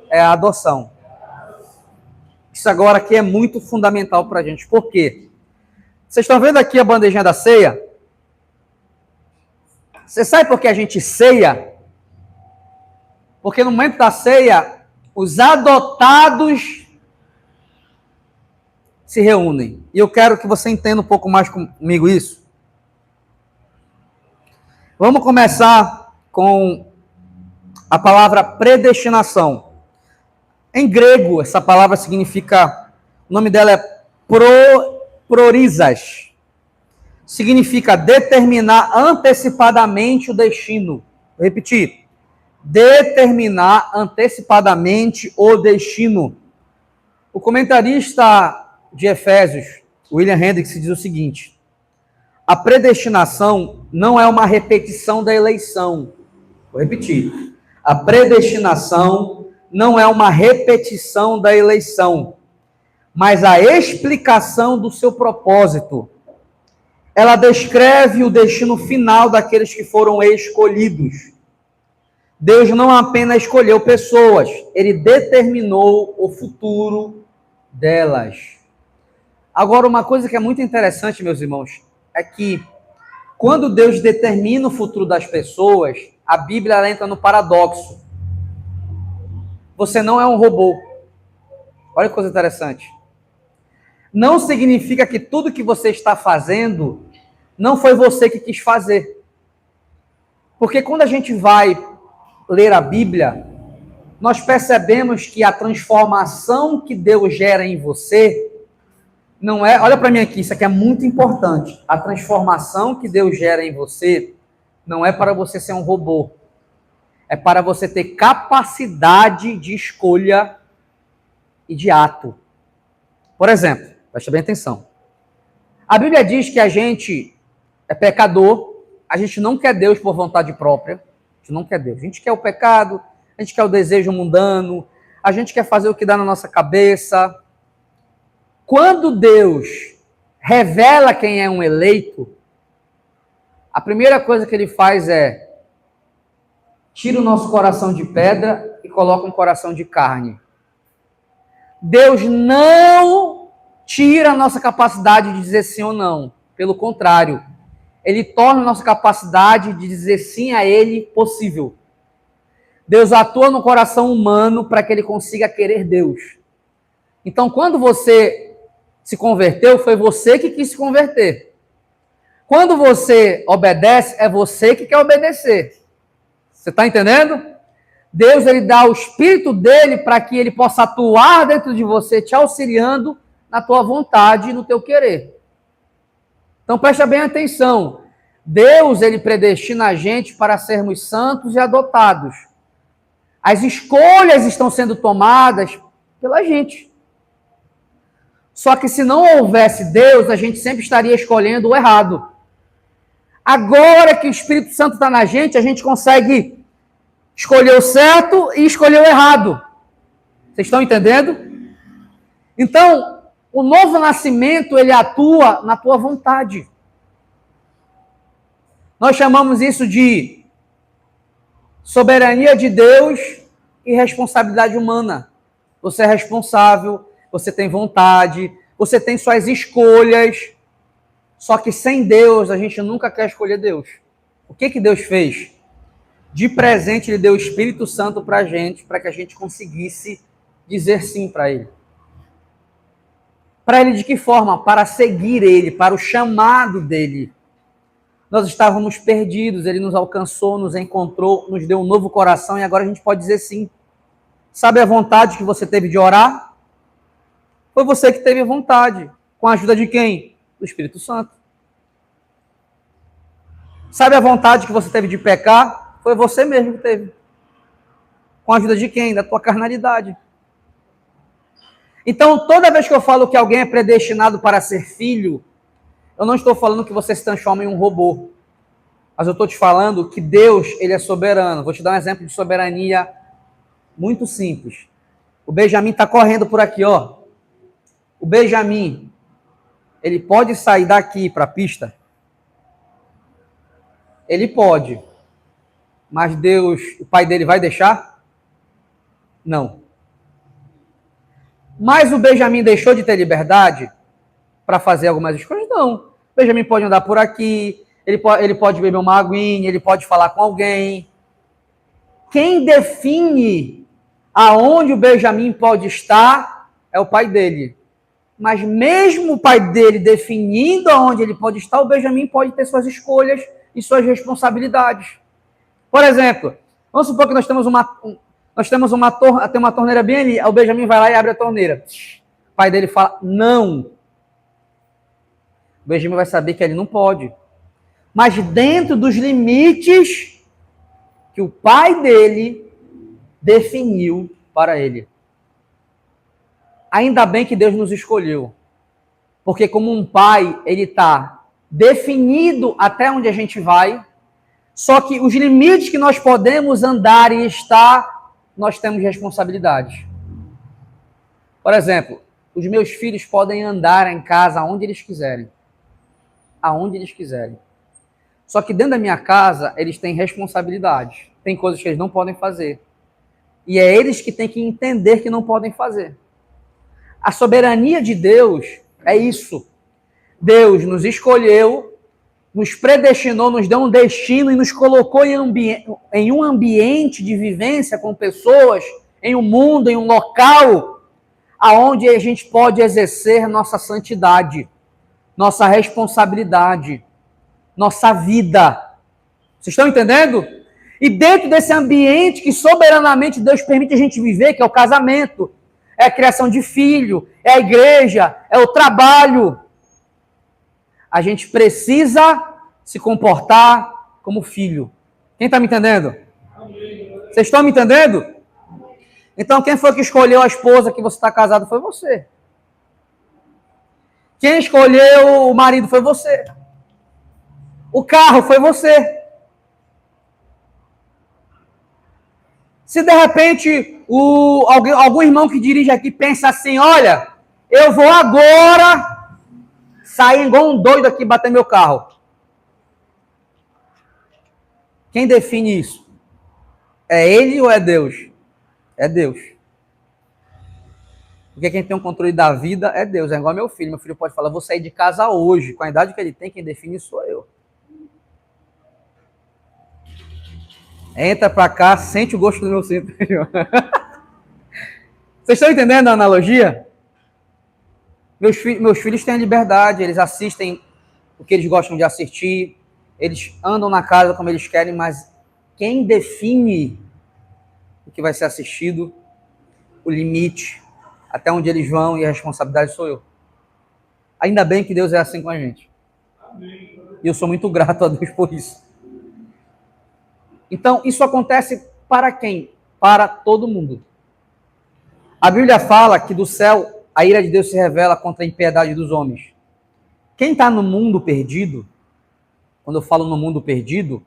é a adoção. Isso agora aqui é muito fundamental para a gente. Por quê? Vocês estão vendo aqui a bandejinha da ceia? Você sabe por que a gente ceia? Porque no momento da ceia, os adotados se reúnem. E eu quero que você entenda um pouco mais comigo isso. Vamos começar com a palavra predestinação. Em grego, essa palavra significa, o nome dela é prorizas. Significa determinar antecipadamente o destino. Vou repetir. Determinar antecipadamente o destino. O comentarista de Efésios, William Hendricks, diz o seguinte: a predestinação não é uma repetição da eleição. Vou repetir. A predestinação não é uma repetição da eleição, mas a explicação do seu propósito. Ela descreve o destino final daqueles que foram escolhidos. Deus não apenas escolheu pessoas, ele determinou o futuro delas. Agora, uma coisa que é muito interessante, meus irmãos, é que quando Deus determina o futuro das pessoas, a Bíblia entra no paradoxo. Você não é um robô. Olha que coisa interessante. Não significa que tudo que você está fazendo não foi você que quis fazer. Porque quando a gente vai ler a Bíblia, nós percebemos que a transformação que Deus gera em você não é... Olha para mim aqui, isso aqui é muito importante. A transformação que Deus gera em você não é para você ser um robô. É para você ter capacidade de escolha e de ato. Por exemplo, preste bem atenção. A Bíblia diz que a gente é pecador, a gente não quer Deus por vontade própria, a gente não quer Deus. A gente quer o pecado, a gente quer o desejo mundano, a gente quer fazer o que dá na nossa cabeça. Quando Deus revela quem é um eleito, a primeira coisa que ele faz é tira o nosso coração de pedra e coloca um coração de carne. Deus não tira a nossa capacidade de dizer sim ou não. Pelo contrário, ele torna a nossa capacidade de dizer sim a ele possível. Deus atua no coração humano para que ele consiga querer Deus. Então, quando você se converteu, foi você que quis se converter. Quando você obedece, é você que quer obedecer. Você está entendendo? Deus, ele dá o Espírito dele para que ele possa atuar dentro de você, te auxiliando na tua vontade e no teu querer. Então, presta bem atenção. Deus, ele predestina a gente para sermos santos e adotados. As escolhas estão sendo tomadas pela gente. Só que se não houvesse Deus, a gente sempre estaria escolhendo o errado. Agora que o Espírito Santo está na gente, a gente consegue escolher o certo e escolher o errado. Vocês estão entendendo? Então, o novo nascimento, ele atua na tua vontade. Nós chamamos isso de soberania de Deus e responsabilidade humana. Você é responsável, você tem vontade, você tem suas escolhas. Só que sem Deus, a gente nunca quer escolher Deus. O que Deus fez? De presente, ele deu o Espírito Santo para a gente, para que a gente conseguisse dizer sim para ele. Para ele de que forma? Para seguir ele, para o chamado dele. Nós estávamos perdidos, ele nos alcançou, nos encontrou, nos deu um novo coração e agora a gente pode dizer sim. Sabe a vontade que você teve de orar? Foi você que teve a vontade. Com a ajuda de quem? Do Espírito Santo. Sabe a vontade que você teve de pecar? Foi você mesmo que teve. Com a ajuda de quem? Da tua carnalidade. Então, toda vez que eu falo que alguém é predestinado para ser filho, eu não estou falando que você se transforma em um robô. Mas eu estou te falando que Deus, ele é soberano. Vou te dar um exemplo de soberania muito simples. O Benjamin está correndo por aqui, ó. O Benjamin, ele pode sair daqui para a pista? Ele pode. Mas Deus, o pai dele vai deixar? Não. Mas o Benjamin deixou de ter liberdade para fazer algumas escolhas? Não. O Benjamin pode andar por aqui, ele pode beber uma aguinha, ele pode falar com alguém. Quem define aonde o Benjamin pode estar é o pai dele. Mas mesmo o pai dele definindo aonde ele pode estar, o Benjamin pode ter suas escolhas e suas responsabilidades. Por exemplo, vamos supor que nós temos uma torneira bem ali, o Benjamin vai lá e abre a torneira. O pai dele fala, não. O Benjamin vai saber que ele não pode. Mas dentro dos limites que o pai dele definiu para ele. Ainda bem que Deus nos escolheu. Porque como um pai, ele está definido até onde a gente vai, só que os limites que nós podemos andar e estar, nós temos responsabilidades. Por exemplo, os meus filhos podem andar em casa aonde eles quiserem. Aonde eles quiserem. Só que dentro da minha casa, eles têm responsabilidades. Tem coisas que eles não podem fazer. E é eles que têm que entender que não podem fazer. A soberania de Deus é isso. Deus nos escolheu, nos predestinou, nos deu um destino e nos colocou em um ambiente de vivência com pessoas, em um mundo, em um local, aonde a gente pode exercer nossa santidade, nossa responsabilidade, nossa vida. Vocês estão entendendo? E dentro desse ambiente que soberanamente Deus permite a gente viver, que é o casamento, é a criação de filho, é a igreja, é o trabalho, a gente precisa se comportar como filho. Quem está me entendendo? Vocês estão me entendendo? Então, quem foi que escolheu a esposa que você está casado foi você. Quem escolheu o marido foi você. O carro foi você. Se de repente algum irmão que dirige aqui pensa assim, olha, eu vou agora sair igual um doido aqui e bater meu carro. Quem define isso? É ele ou é Deus? É Deus. Porque quem tem o controle da vida é Deus. É igual meu filho. Meu filho pode falar, vou sair de casa hoje. Com a idade que ele tem, quem define sou eu. Entra pra cá, sente o gosto do meu cinto. Vocês estão entendendo a analogia? Meus filhos têm a liberdade, eles assistem o que eles gostam de assistir, eles andam na casa como eles querem, mas quem define o que vai ser assistido, o limite, até onde eles vão e a responsabilidade sou eu. Ainda bem que Deus é assim com a gente. E eu sou muito grato a Deus por isso. Então, isso acontece para quem? Para todo mundo. A Bíblia fala que do céu a ira de Deus se revela contra a impiedade dos homens. Quem está no mundo perdido, quando eu falo no mundo perdido,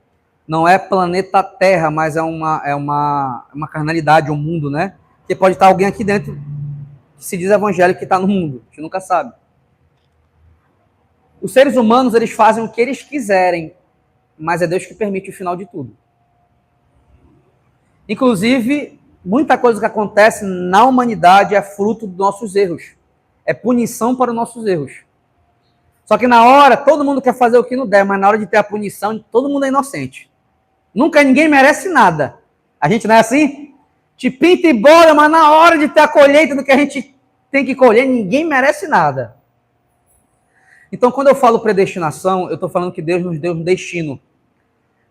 não é planeta Terra, mas é uma carnalidade, um mundo, né? Porque pode estar alguém aqui dentro que se diz evangélico que está no mundo, a gente nunca sabe. Os seres humanos, eles fazem o que eles quiserem, mas é Deus que permite o final de tudo. Inclusive, muita coisa que acontece na humanidade é fruto dos nossos erros. É punição para os nossos erros. Só que na hora, todo mundo quer fazer o que não der, mas na hora de ter a punição, todo mundo é inocente. Nunca ninguém merece nada. A gente não é assim? Te pinta e bola, mas na hora de ter a colheita do que a gente tem que colher, ninguém merece nada. Então, quando eu falo predestinação, eu estou falando que Deus nos deu um destino.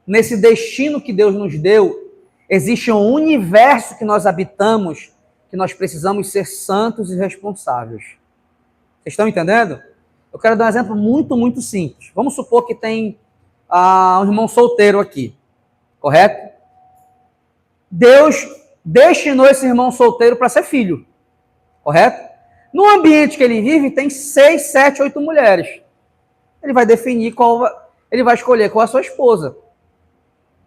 Nesse destino que Deus nos deu, existe um universo que nós habitamos, que nós precisamos ser santos e responsáveis. Vocês estão entendendo? Eu quero dar um exemplo muito, muito simples. Vamos supor que tem um irmão solteiro aqui, correto? Deus destinou esse irmão solteiro para ser filho, correto? No ambiente que ele vive, tem 6, 7, 8 mulheres. Ele vai definir ele vai escolher qual é a sua esposa.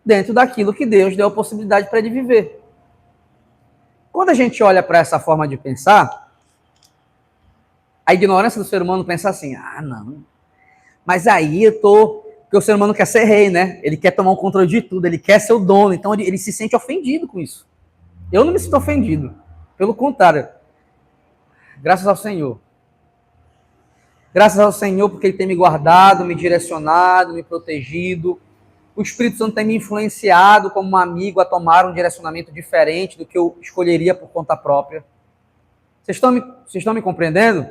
dentro daquilo que Deus deu a possibilidade para ele viver. Quando a gente olha para essa forma de pensar, a ignorância do ser humano pensa assim, não, mas aí porque o ser humano quer ser rei, né? Ele quer tomar o controle de tudo, ele quer ser o dono, então ele se sente ofendido com isso. Eu não me sinto ofendido, pelo contrário, graças ao Senhor. Graças ao Senhor porque Ele tem me guardado, me direcionado, me protegido. O Espírito Santo tem me influenciado como um amigo a tomar um direcionamento diferente do que eu escolheria por conta própria. Vocês estão me compreendendo?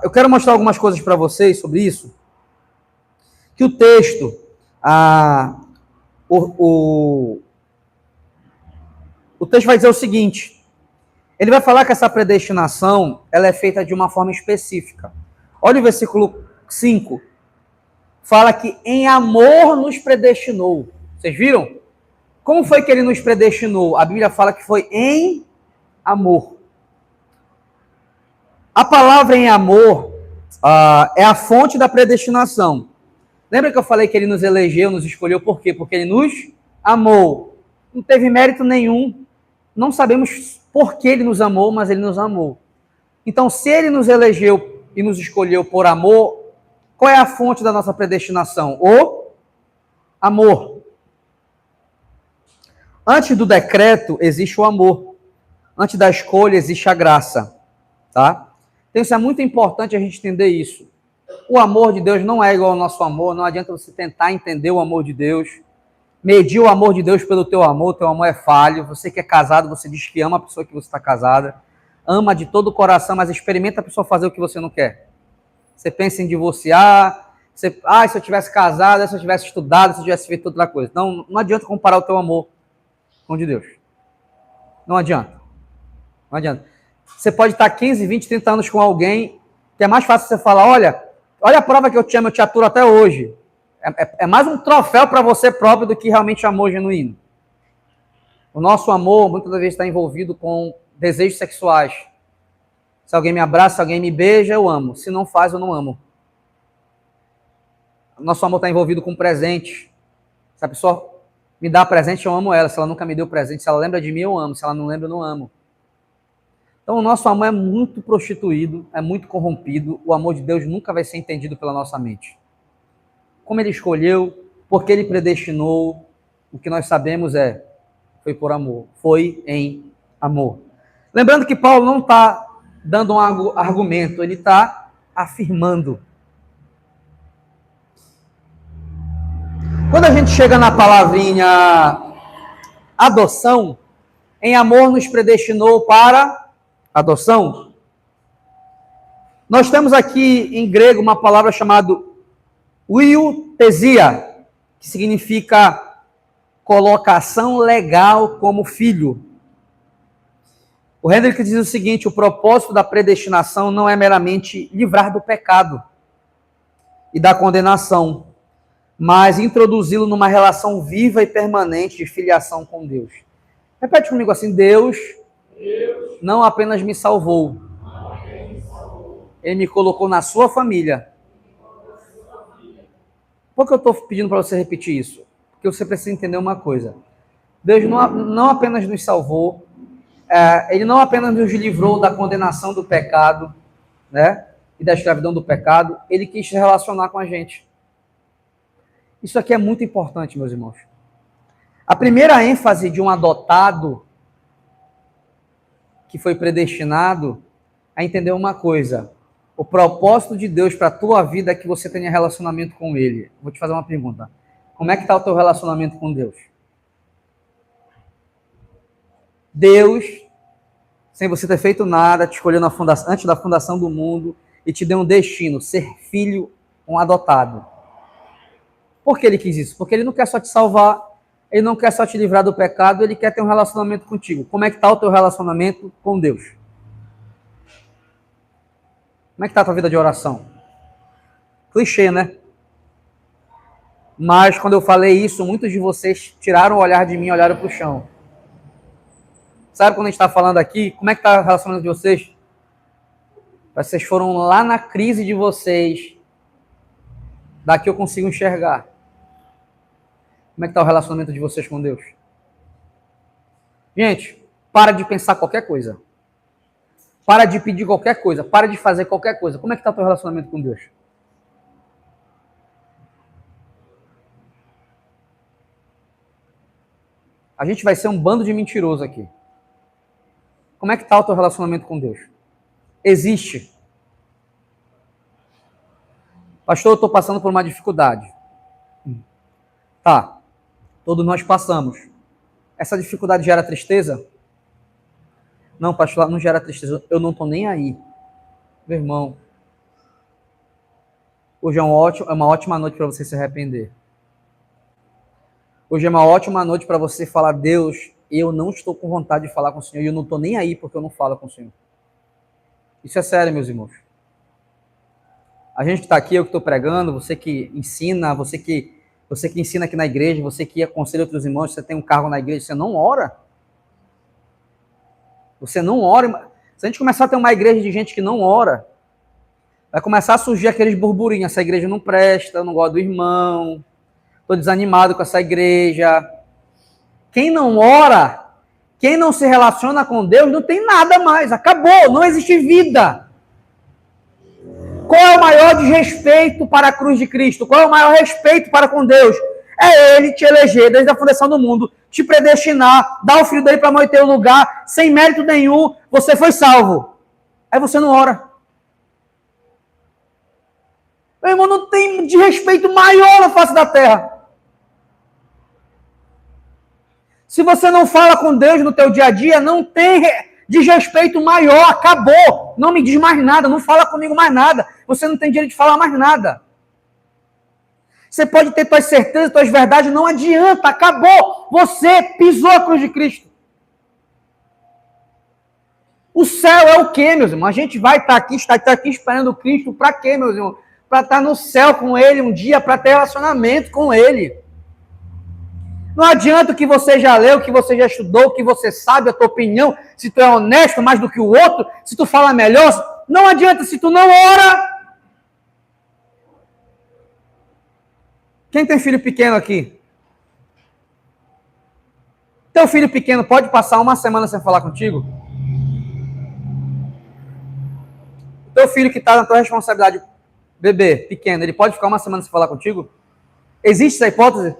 Eu quero mostrar algumas coisas para vocês sobre isso. Que o texto, o texto vai dizer o seguinte. Ele vai falar que essa predestinação ela é feita de uma forma específica. Olha o versículo 5. Fala que em amor nos predestinou. Vocês viram? Como foi que ele nos predestinou? A Bíblia fala que foi em amor. A palavra em amor é a fonte da predestinação. Lembra que eu falei que ele nos elegeu, nos escolheu por quê? Porque ele nos amou. Não teve mérito nenhum. Não sabemos por que ele nos amou, mas ele nos amou. Então, se ele nos elegeu e nos escolheu por amor, qual é a fonte da nossa predestinação? O amor. Antes do decreto, existe o amor. Antes da escolha, existe a graça. Tá? Então, isso é muito importante a gente entender isso. O amor de Deus não é igual ao nosso amor. Não adianta você tentar entender o amor de Deus. Medir o amor de Deus pelo teu amor é falho. Você que é casado, você diz que ama a pessoa que você está casada. Ama de todo o coração, mas experimenta a pessoa fazer o que você não quer. Você pensa em divorciar, se eu tivesse casado, se eu tivesse estudado, se eu tivesse feito outra coisa. Não adianta comparar o teu amor com o de Deus. Não adianta. Não adianta. Você pode estar 15, 20, 30 anos com alguém, que é mais fácil você falar, olha a prova que eu te amo, eu te aturo até hoje. É mais um troféu para você próprio do que realmente amor genuíno. O nosso amor, muitas vezes, está envolvido com desejos sexuais. Se alguém me abraça, se alguém me beija, eu amo. Se não faz, eu não amo. O nosso amor está envolvido com presente. Se a pessoa me dá presente, eu amo ela. Se ela nunca me deu presente, se ela lembra de mim, eu amo. Se ela não lembra, eu não amo. Então, o nosso amor é muito prostituído, é muito corrompido. O amor de Deus nunca vai ser entendido pela nossa mente. Como ele escolheu, porque ele predestinou, o que nós sabemos foi por amor, foi em amor. Lembrando que Paulo não está dando um argumento, ele está afirmando. Quando a gente chega na palavrinha adoção, em amor nos predestinou para adoção. Nós temos aqui em grego uma palavra chamada huiothesia, que significa colocação legal como filho. O Hendrick diz o seguinte: o propósito da predestinação não é meramente livrar do pecado e da condenação, mas introduzi-lo numa relação viva e permanente de filiação com Deus. Repete comigo assim: Deus não apenas me salvou, Ele me colocou na sua família. Por que eu estou pedindo para você repetir isso? Porque você precisa entender uma coisa. Deus não apenas nos salvou, Ele não apenas nos livrou da condenação do pecado, né, e da escravidão do pecado, Ele quis se relacionar com a gente. Isso aqui é muito importante, meus irmãos. A primeira ênfase de um adotado que foi predestinado a entender uma coisa: o propósito de Deus para a tua vida é que você tenha relacionamento com Ele. Vou te fazer uma pergunta. Como é que está o teu relacionamento com Deus? Deus, sem você ter feito nada, te escolheu antes da fundação do mundo e te deu um destino, ser filho, um adotado. Por que Ele quis isso? Porque Ele não quer só te salvar, Ele não quer só te livrar do pecado, Ele quer ter um relacionamento contigo. Como é que está o teu relacionamento com Deus? Como é que está a tua vida de oração? Clichê, né? Mas quando eu falei isso, muitos de vocês tiraram o olhar de mim e olharam para o chão. Sabe quando a gente está falando aqui, como é que está o relacionamento de vocês? Vocês foram lá na crise de vocês. Daqui eu consigo enxergar. Como é que está o relacionamento de vocês com Deus? Gente, para de pensar qualquer coisa. Para de pedir qualquer coisa. Para de fazer qualquer coisa. Como é que está o teu relacionamento com Deus? A gente vai ser um bando de mentiroso aqui. Como é que está o teu relacionamento com Deus? Existe. Pastor, eu estou passando por uma dificuldade. Tá. Todos nós passamos. Essa dificuldade gera tristeza? Não, pastor, não gera tristeza. Eu não estou nem aí. Meu irmão, hoje é uma ótima noite para você se arrepender. Hoje é uma ótima noite para você falar, Deus, eu não estou com vontade de falar com o Senhor e eu não estou nem aí porque eu não falo com o Senhor. Isso é sério, meus irmãos. A gente que está aqui, eu que estou pregando, você que ensina, você que ensina aqui na igreja, você que aconselha outros irmãos, você tem um cargo na igreja, você não ora. Você não ora. Se a gente começar a ter uma igreja de gente que não ora, vai começar a surgir aqueles burburinhos. Essa igreja não presta, eu não gosto do irmão, estou desanimado com essa igreja. Quem não ora, quem não se relaciona com Deus, não tem nada mais. Acabou, não existe vida. Qual é o maior desrespeito para a cruz de Cristo? Qual é o maior respeito para com Deus? É Ele te eleger desde a fundação do mundo, te predestinar, dar o filho dele para morrer em teu lugar, sem mérito nenhum, você foi salvo. Aí você não ora. Meu irmão, não tem desrespeito maior na face da terra. Se você não fala com Deus no teu dia a dia, não tem desrespeito maior, acabou. Não me diz mais nada, não fala comigo mais nada. Você não tem direito de falar mais nada. Você pode ter tuas certezas, tuas verdades, não adianta, acabou. Você pisou a cruz de Cristo. O céu é o quê, meus irmãos? A gente vai estar aqui esperando Cristo para quê, meus irmãos? Para estar no céu com Ele um dia, para ter relacionamento com Ele. Não adianta o que você já leu, o que você já estudou, o que você sabe, a tua opinião, se tu é honesto mais do que o outro, se tu fala melhor, não adianta se tu não ora. Quem tem filho pequeno aqui? Teu filho pequeno pode passar uma semana sem falar contigo? Teu filho que está na tua responsabilidade, bebê, pequeno, ele pode ficar uma semana sem falar contigo? Existe essa hipótese?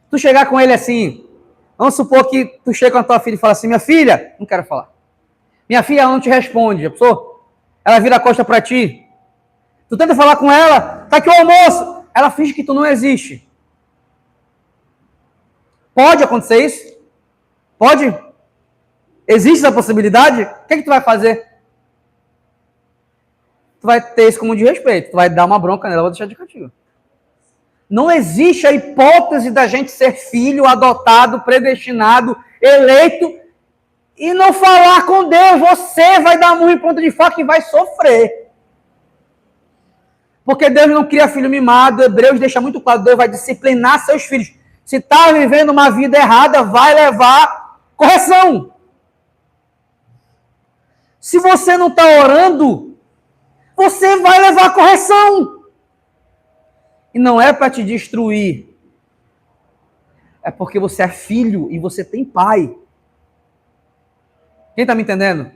Tu chegar com ele assim, vamos supor que tu chega com a tua filha e fala assim, minha filha, não quero falar. Minha filha, ela não te responde, já pensou? Ela vira a costa para ti. Tu tenta falar com ela, tá aqui o almoço. Ela finge que tu não existe. Pode acontecer isso? Pode? Existe essa possibilidade? O que tu vai fazer? Tu vai ter isso como de respeito. Tu vai dar uma bronca nela, vou deixar de castigo. Não existe a hipótese da gente ser filho, adotado, predestinado, eleito e não falar com Deus. Você vai dar murro em ponta de faca e vai sofrer. Porque Deus não cria filho mimado. Hebreus deixa muito claro, Deus vai disciplinar seus filhos. Se está vivendo uma vida errada, vai levar correção. Se você não está orando, você vai levar correção. E não é para te destruir. É porque você é filho e você tem pai. Quem está me entendendo?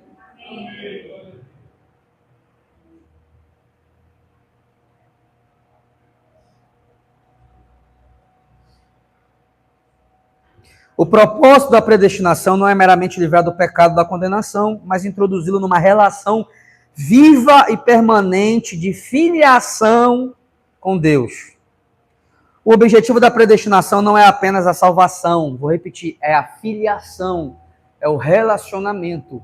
O propósito da predestinação não é meramente livrar do pecado da condenação, mas introduzi-lo numa relação viva e permanente de filiação com Deus. O objetivo da predestinação não é apenas a salvação, vou repetir, é a filiação, é o relacionamento.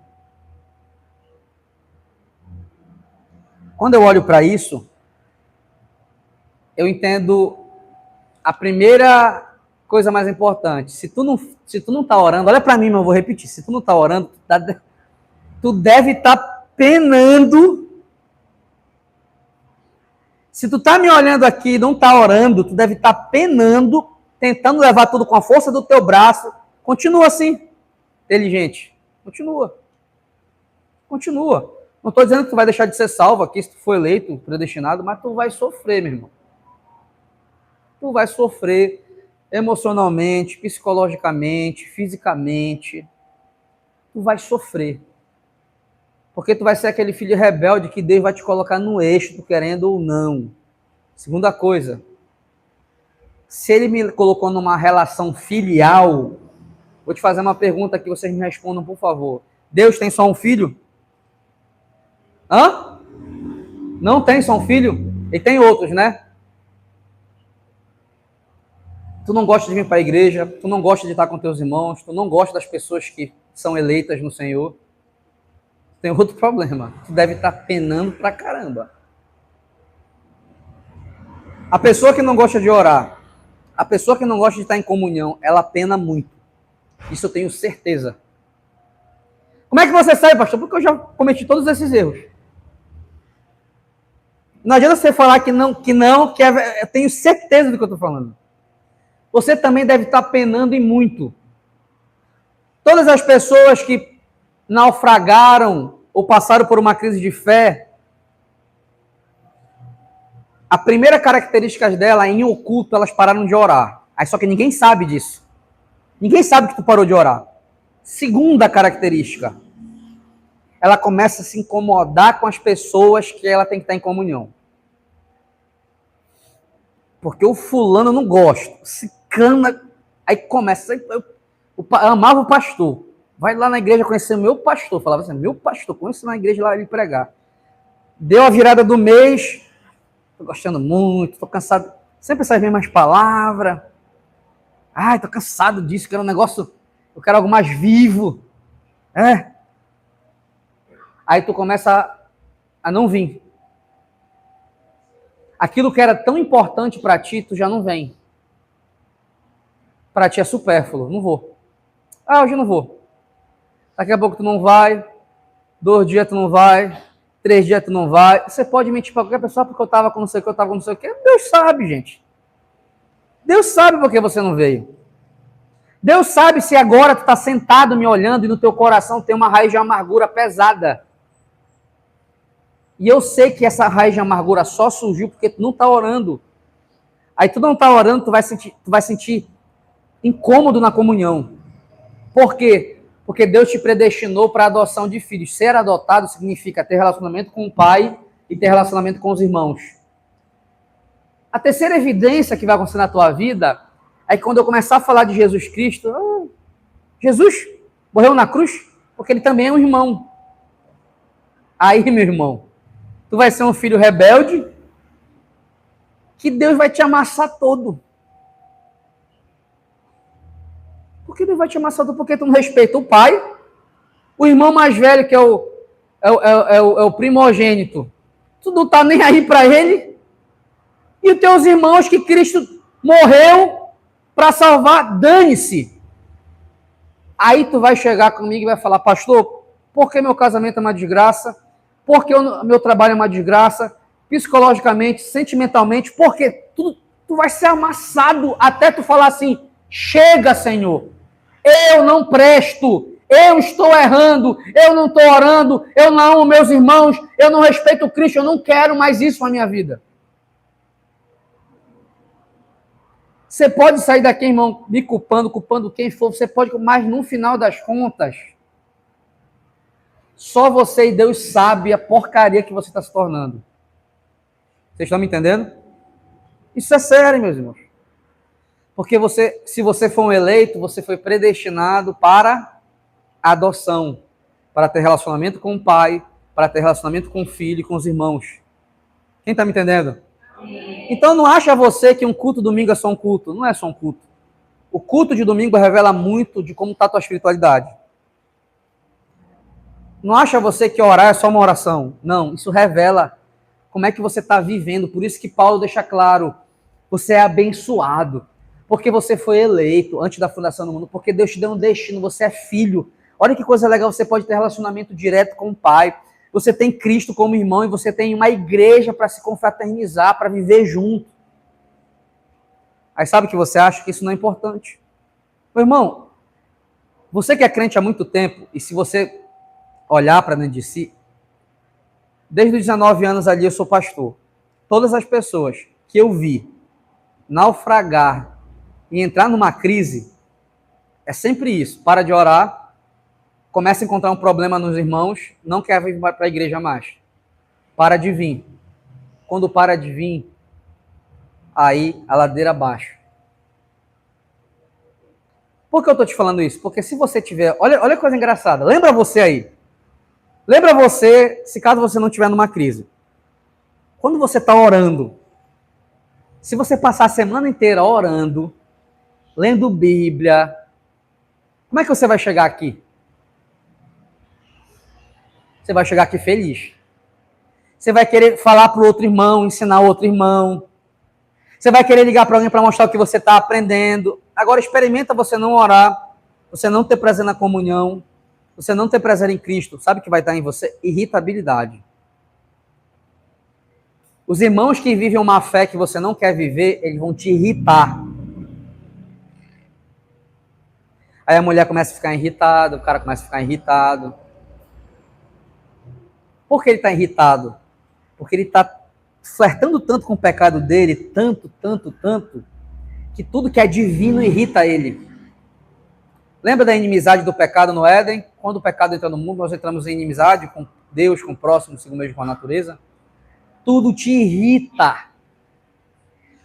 Quando eu olho para isso, eu entendo a primeira coisa mais importante. Se tu não tá orando, olha para mim, mas eu vou repetir, se tu não tá orando, tu deve estar penando. Se tu tá me olhando aqui e não tá orando, tu deve estar penando, tentando levar tudo com a força do teu braço. Continua assim, inteligente. Continua. Não estou dizendo que tu vai deixar de ser salvo aqui, se tu for eleito, predestinado, mas tu vai sofrer, meu irmão. tu vai sofrer emocionalmente, psicologicamente, fisicamente. Tu vai sofrer. Porque tu vai ser aquele filho rebelde que Deus vai te colocar no eixo, tu querendo ou não. Segunda coisa, se ele me colocou numa relação filial, vou te fazer uma pergunta que vocês me respondam, por favor. Deus tem só um filho? Hã? Não tem só um filho? Ele tem outros, né? Tu não gosta de vir para a igreja, tu não gosta de estar com teus irmãos, tu não gosta das pessoas que são eleitas no Senhor. Tem outro problema. Tu deve estar penando pra caramba. A pessoa que não gosta de orar, a pessoa que não gosta de estar em comunhão, ela pena muito. Isso eu tenho certeza. Como é que você sabe, pastor? Porque eu já cometi todos esses erros. Não adianta você falar que eu tenho certeza do que eu estou falando. Você também deve estar penando e muito. Todas as pessoas que naufragaram ou passaram por uma crise de fé, a primeira característica dela, em oculto, elas pararam de orar. Aí só que ninguém sabe disso. Ninguém sabe que tu parou de orar. Segunda característica, ela começa a se incomodar com as pessoas que ela tem que estar em comunhão. Porque o fulano não gosta, se cana, aí começa, eu amava o pastor, vai lá na igreja conhecer meu pastor, falava assim, meu pastor, conheço na igreja lá ele pregar. Deu a virada do mês, tô gostando muito, tô cansado, sempre essas mesmas palavras, ai, tô cansado disso, quero um negócio, eu quero algo mais vivo, Aí tu começa a não vir. Aquilo que era tão importante para ti, tu já não vem. Para ti é supérfluo, não vou. Hoje eu não vou. Daqui a pouco tu não vai, 2 dias tu não vai, 3 dias tu não vai. Você pode mentir para qualquer pessoa porque eu estava com não sei o que, eu estava com não sei o que. Deus sabe, gente. Deus sabe por que você não veio. Deus sabe se agora tu está sentado me olhando e no teu coração tem uma raiz de amargura pesada. E eu sei que essa raiz de amargura só surgiu porque tu não está orando. Aí tu não está orando, tu vai sentir incômodo na comunhão. Por quê? Porque Deus te predestinou para a adoção de filhos. Ser adotado significa ter relacionamento com o pai e ter relacionamento com os irmãos. A terceira evidência que vai acontecer na tua vida é que quando eu começar a falar de Jesus Cristo, Jesus morreu na cruz porque ele também é um irmão. Aí, meu irmão, tu vai ser um filho rebelde que Deus vai te amassar todo. Por que Deus vai te amassar todo? Porque tu não respeita o pai, o irmão mais velho, que é o primogênito. Tu não tá nem aí para ele. E os teus irmãos que Cristo morreu para salvar, dane-se. Aí tu vai chegar comigo e vai falar, pastor, por que meu casamento é uma desgraça? Por que meu trabalho é uma desgraça? Psicologicamente, sentimentalmente, porque tu vai ser amassado até tu falar assim, chega, Senhor, eu não presto, eu estou errando, eu não estou orando, eu não amo meus irmãos, eu não respeito Cristo, eu não quero mais isso na minha vida. Você pode sair daqui, irmão, me culpando quem for, você pode, mas no final das contas, só você e Deus sabe a porcaria que você está se tornando. Vocês estão me entendendo? Isso é sério, meus irmãos. Porque se você for um eleito, você foi predestinado para a adoção, para ter relacionamento com o pai, para ter relacionamento com o filho e com os irmãos. Quem está me entendendo? Então não acha você que um culto domingo é só um culto. Não é só um culto. O culto de domingo revela muito de como está a tua espiritualidade. Não acha você que orar é só uma oração. Não, isso revela como é que você está vivendo. Por isso que Paulo deixa claro, você é abençoado. Porque você foi eleito antes da fundação do mundo. Porque Deus te deu um destino, você é filho. Olha que coisa legal, você pode ter relacionamento direto com o Pai. Você tem Cristo como irmão e você tem uma igreja para se confraternizar, para viver junto. Aí sabe que você acha que isso não é importante. Meu irmão, você que é crente há muito tempo, e se você olhar para dentro de si, desde os 19 anos ali eu sou pastor. Todas as pessoas que eu vi naufragar e entrar numa crise, é sempre isso. Para de orar, começa a encontrar um problema nos irmãos, não quer vir para a igreja mais. Para de vir. Quando para de vir, aí a ladeira abaixo. Por que eu estou te falando isso? Porque se você tiver... Olha a coisa engraçada. Lembra você aí. Lembra você, se caso você não estiver numa crise. Quando você está orando, se você passar a semana inteira orando, lendo Bíblia, como é que você vai chegar aqui? Você vai chegar aqui feliz. Você vai querer falar para o outro irmão, ensinar o outro irmão. Você vai querer ligar para alguém para mostrar o que você está aprendendo. Agora experimenta você não orar, você não ter prazer na comunhão, você não ter prazer em Cristo. Sabe o que vai estar em você? Irritabilidade. Os irmãos que vivem uma fé que você não quer viver, eles vão te irritar. Aí a mulher começa a ficar irritada, o cara começa a ficar irritado. Por que ele está irritado? Porque ele está flertando tanto com o pecado dele, tanto, que tudo que é divino irrita ele. Lembra da inimizade do pecado no Éden? Quando o pecado entra no mundo, nós entramos em inimizade com Deus, com o próximo, segundo mesmo com a natureza. Tudo te irrita.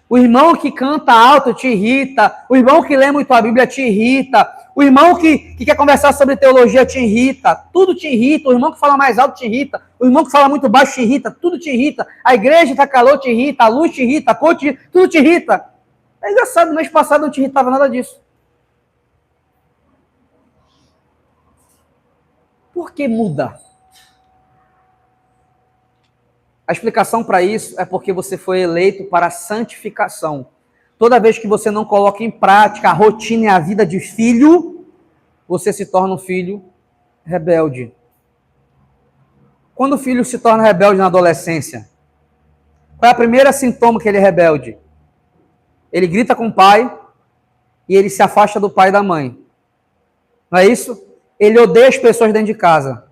O irmão que canta alto te irrita. O irmão que lê muito a Bíblia te irrita. O irmão que quer conversar sobre teologia te irrita. Tudo te irrita. O irmão que fala mais alto te irrita. O irmão que fala muito baixo te irrita. Tudo te irrita. A igreja está calor te irrita. A luz te irrita. A cor te irrita. Tudo te irrita. É engraçado, no mês passado não te irritava nada disso. Por que muda? A explicação para isso é porque você foi eleito para a santificação. Toda vez que você não coloca em prática a rotina e a vida de filho, você se torna um filho rebelde. Quando o filho se torna rebelde na adolescência, qual é o primeiro sintoma que ele é rebelde? Ele grita com o pai e ele se afasta do pai e da mãe. Não é isso? Ele odeia as pessoas dentro de casa.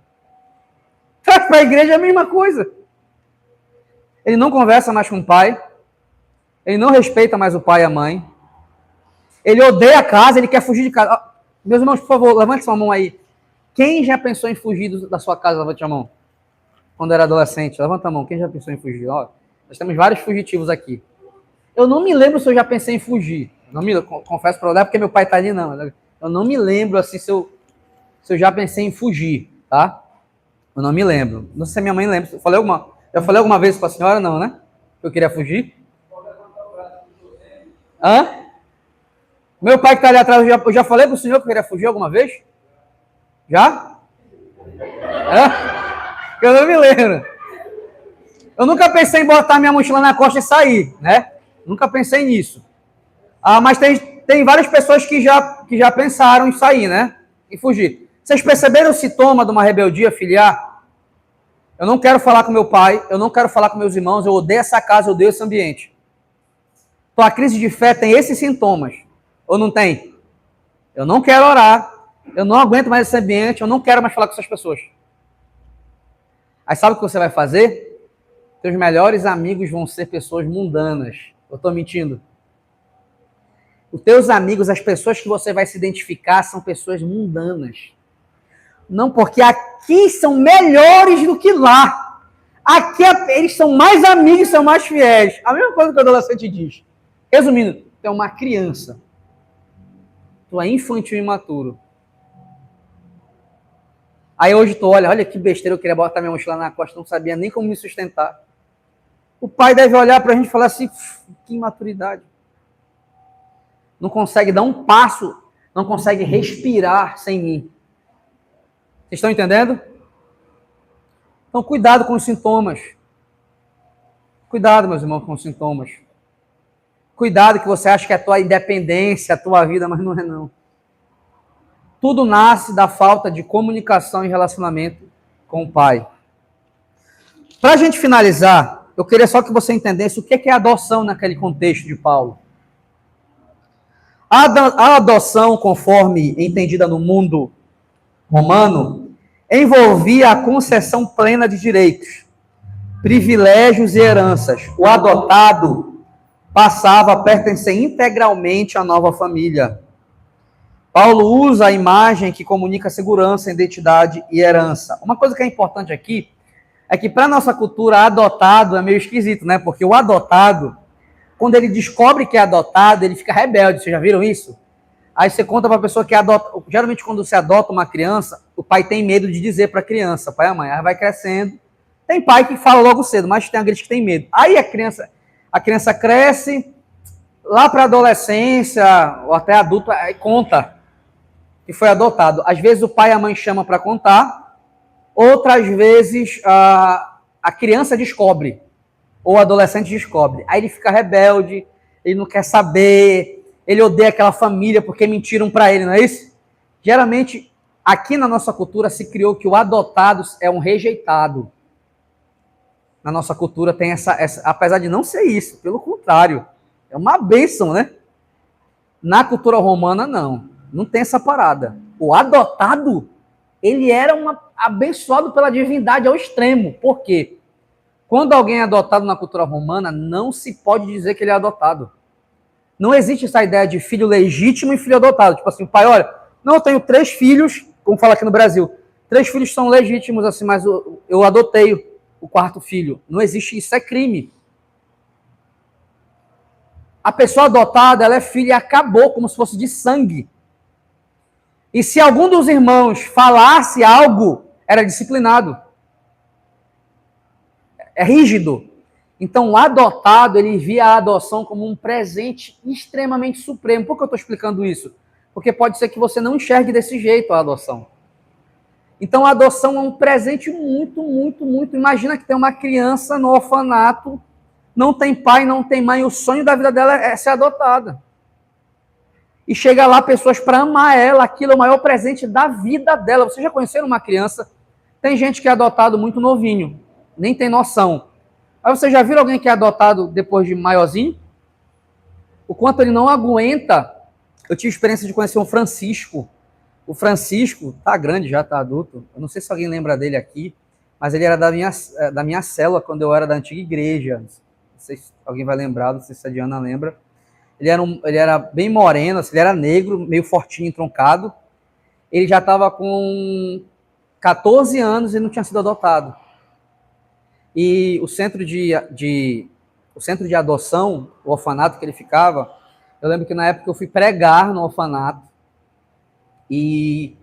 Para a igreja é a mesma coisa. Ele não conversa mais com o pai. Ele não respeita mais o pai e a mãe. Ele odeia a casa, ele quer fugir de casa. Meus irmãos, por favor, levante sua mão aí. Quem já pensou em fugir da sua casa? Levante a mão. Quando era adolescente, levanta a mão. Quem já pensou em fugir? Ó, nós temos vários fugitivos aqui. Eu não me lembro se eu já pensei em fugir. Não me confesso para você, porque meu pai está ali, não. Eu não me lembro assim se eu já pensei em fugir, tá? Eu não me lembro. Não sei se a minha mãe lembra. Eu falei alguma vez para a senhora, não, né? Que eu queria fugir. Hã? Meu pai que está ali atrás, eu já falei para o senhor que eu queria fugir alguma vez? Já? Hã? Eu não me lembro. Eu nunca pensei em botar minha mochila na costa e sair, né? Nunca pensei nisso. Mas tem várias pessoas que já pensaram em sair, né? Em fugir. Vocês perceberam o sintoma de uma rebeldia filiar? Eu não quero falar com meu pai, eu não quero falar com meus irmãos, eu odeio essa casa, eu odeio esse ambiente. Então a crise de fé tem esses sintomas. Ou não tem? Eu não quero orar, eu não aguento mais esse ambiente, eu não quero mais falar com essas pessoas. Aí sabe o que você vai fazer? Teus melhores amigos vão ser pessoas mundanas. Eu estou mentindo? Os teus amigos, as pessoas que você vai se identificar, são pessoas mundanas. Não, porque aqui são melhores do que lá. Aqui eles são mais amigos, são mais fiéis. A mesma coisa que o adolescente diz. Resumindo, tu é uma criança. Tu é infantil e imaturo. Aí hoje tu olha que besteira, eu queria botar minha mochila na costa, não sabia nem como me sustentar. O pai deve olhar pra gente e falar assim, que imaturidade. Não consegue dar um passo, não consegue respirar sem mim. Vocês estão entendendo? Então, cuidado com os sintomas. Cuidado, meus irmãos, com os sintomas. Cuidado que você acha que é a tua independência, a tua vida, mas não é não. Tudo nasce da falta de comunicação e relacionamento com o Pai. Para a gente finalizar, eu queria só que você entendesse o que é adoção naquele contexto de Paulo. A adoção, conforme entendida no mundo romano, envolvia a concessão plena de direitos, privilégios e heranças. O adotado passava a pertencer integralmente à nova família. Paulo usa a imagem que comunica segurança, identidade e herança. Uma coisa que é importante aqui é que para a nossa cultura, adotado é meio esquisito, né? Porque o adotado, quando ele descobre que é adotado, ele fica rebelde. Vocês já viram isso? Aí você conta para a pessoa que adota. Geralmente, quando você adota uma criança, o pai tem medo de dizer para a criança, pai e mãe. Aí vai crescendo. Tem pai que fala logo cedo, mas tem aqueles que tem medo. Aí a criança cresce, lá para a adolescência, ou até adulto, aí conta que foi adotado. Às vezes o pai e a mãe chamam para contar, outras vezes a criança descobre, ou o adolescente descobre. Aí ele fica rebelde, ele não quer saber, ele odeia aquela família porque mentiram para ele, não é isso? Geralmente, aqui na nossa cultura se criou que o adotado é um rejeitado. Na nossa cultura tem essa, apesar de não ser isso, pelo contrário, é uma bênção, né? Na cultura romana, não tem essa parada. O adotado, ele era abençoado pela divindade ao extremo. Por quê? Quando alguém é adotado na cultura romana, não se pode dizer que ele é adotado. Não existe essa ideia de filho legítimo e filho adotado. Tipo assim, o pai, olha, não, eu tenho 3 filhos, como fala aqui no Brasil, 3 filhos são legítimos, assim, mas eu adotei o 4º filho. Não existe isso, é crime. A pessoa adotada, ela é filha e acabou, como se fosse de sangue. E se algum dos irmãos falasse algo, era disciplinado. É rígido. Então, o adotado, ele via a adoção como um presente extremamente supremo. Por que eu estou explicando isso? Porque pode ser que você não enxergue desse jeito a adoção. Então, a adoção é um presente muito, muito, muito. Imagina que tem uma criança no orfanato, não tem pai, não tem mãe, o sonho da vida dela é ser adotada. E chega lá pessoas para amar ela, aquilo é o maior presente da vida dela. Vocês já conheceram uma criança? Tem gente que é adotado muito novinho, nem tem noção. Aí vocês já viram alguém que é adotado depois de maiorzinho? O quanto ele não aguenta. Eu tive experiência de conhecer um Francisco. O Francisco tá grande já, tá adulto. Eu não sei se alguém lembra dele aqui, mas ele era da minha célula quando eu era da antiga igreja. Não sei se alguém vai lembrar, não sei se a Diana lembra. Ele era bem moreno, assim, ele era negro, meio fortinho, entroncado. Ele já estava com 14 anos e não tinha sido adotado. E o centro de adoção, o orfanato que ele ficava, eu lembro que na época eu fui pregar no orfanato e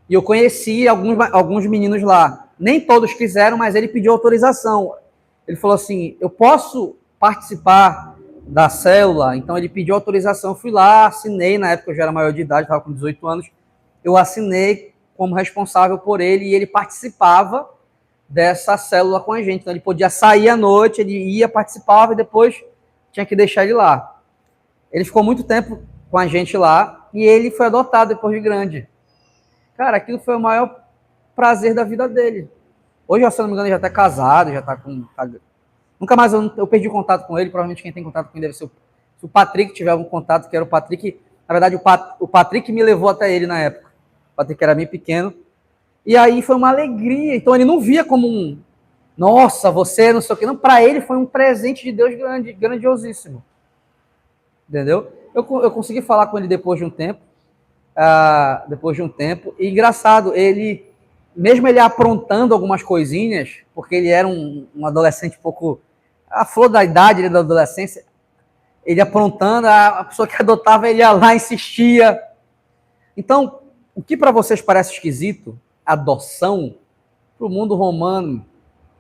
eu conheci alguns meninos lá. Nem todos quiseram, mas ele pediu autorização. Ele falou assim, eu posso participar da célula? Então ele pediu autorização, eu fui lá, assinei, na época eu já era maior de idade, estava com 18 anos, eu assinei como responsável por ele e ele participava dessa célula com a gente. Então ele podia sair à noite, ele ia, participava e depois tinha que deixar ele lá. Ele ficou muito tempo com a gente lá e ele foi adotado depois de grande. Cara, aquilo foi o maior prazer da vida dele. Hoje, se eu não me engano, ele já está casado, já está com... Nunca mais eu perdi contato com ele, provavelmente quem tem contato com ele deve ser se o Patrick tiver algum contato, que era o Patrick. Na verdade, o Patrick me levou até ele na época. O Patrick era bem pequeno. E aí foi uma alegria. Então ele não via como um, nossa, você não sei o quê. Não, para ele foi um presente de Deus grandiosíssimo. Entendeu? Eu consegui falar com ele depois de um tempo. E engraçado, mesmo ele aprontando algumas coisinhas, porque ele era um adolescente um pouco, a flor da idade da adolescência, ele aprontando, a pessoa que adotava, ele ia lá, insistia. Então, o que para vocês parece esquisito, adoção, para o mundo romano,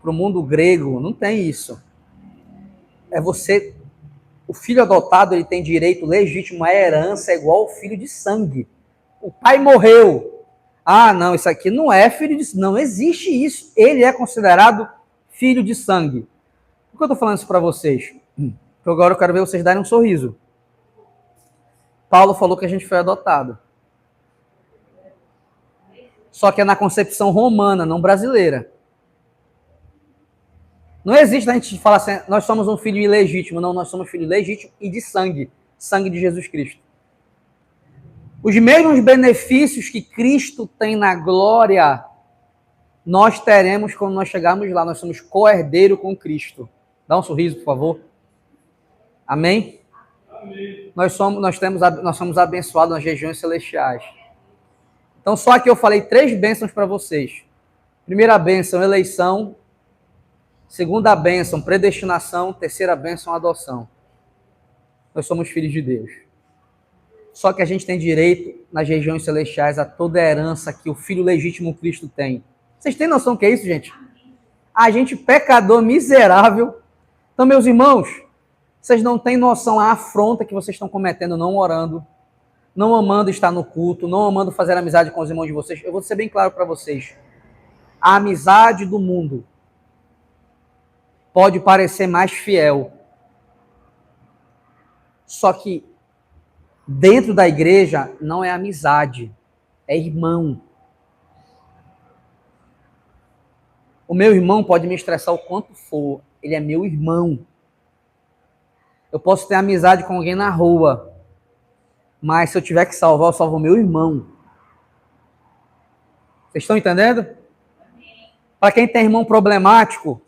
para o mundo grego, não tem isso. O filho adotado, ele tem direito legítimo à herança, igual ao filho de sangue. O pai morreu. Ah, não, isso aqui não é filho de sangue. Não existe isso. Ele é considerado filho de sangue. Por que eu estou falando isso para vocês? Porque agora eu quero ver vocês darem um sorriso. Paulo falou que a gente foi adotado. Só que é na concepção romana, não brasileira. Não existe a gente falar assim, nós somos um filho ilegítimo. Não, nós somos filho legítimo e de sangue. Sangue de Jesus Cristo. Os mesmos benefícios que Cristo tem na glória, nós teremos quando nós chegarmos lá. Nós somos co-herdeiro com Cristo. Dá um sorriso, por favor. Amém? Nós somos abençoados nas regiões celestiais. Então, só que eu falei 3 bênçãos para vocês. Primeira bênção, eleição. Segunda bênção, predestinação. Terceira bênção, adoção. Nós somos filhos de Deus. Só que a gente tem direito, nas regiões celestiais, a toda a herança que o Filho legítimo Cristo tem. Vocês têm noção do que é isso, gente? A gente, pecador, miserável. Então, meus irmãos, vocês não têm noção a afronta que vocês estão cometendo não orando, não amando estar no culto, não amando fazer amizade com os irmãos de vocês. Eu vou ser bem claro para vocês. A amizade do mundo pode parecer mais fiel. Só que dentro da igreja não é amizade, é irmão. O meu irmão pode me estressar o quanto for, ele é meu irmão. Eu posso ter amizade com alguém na rua, mas se eu tiver que salvar, eu salvo o meu irmão. Vocês estão entendendo? Para quem tem irmão problemático,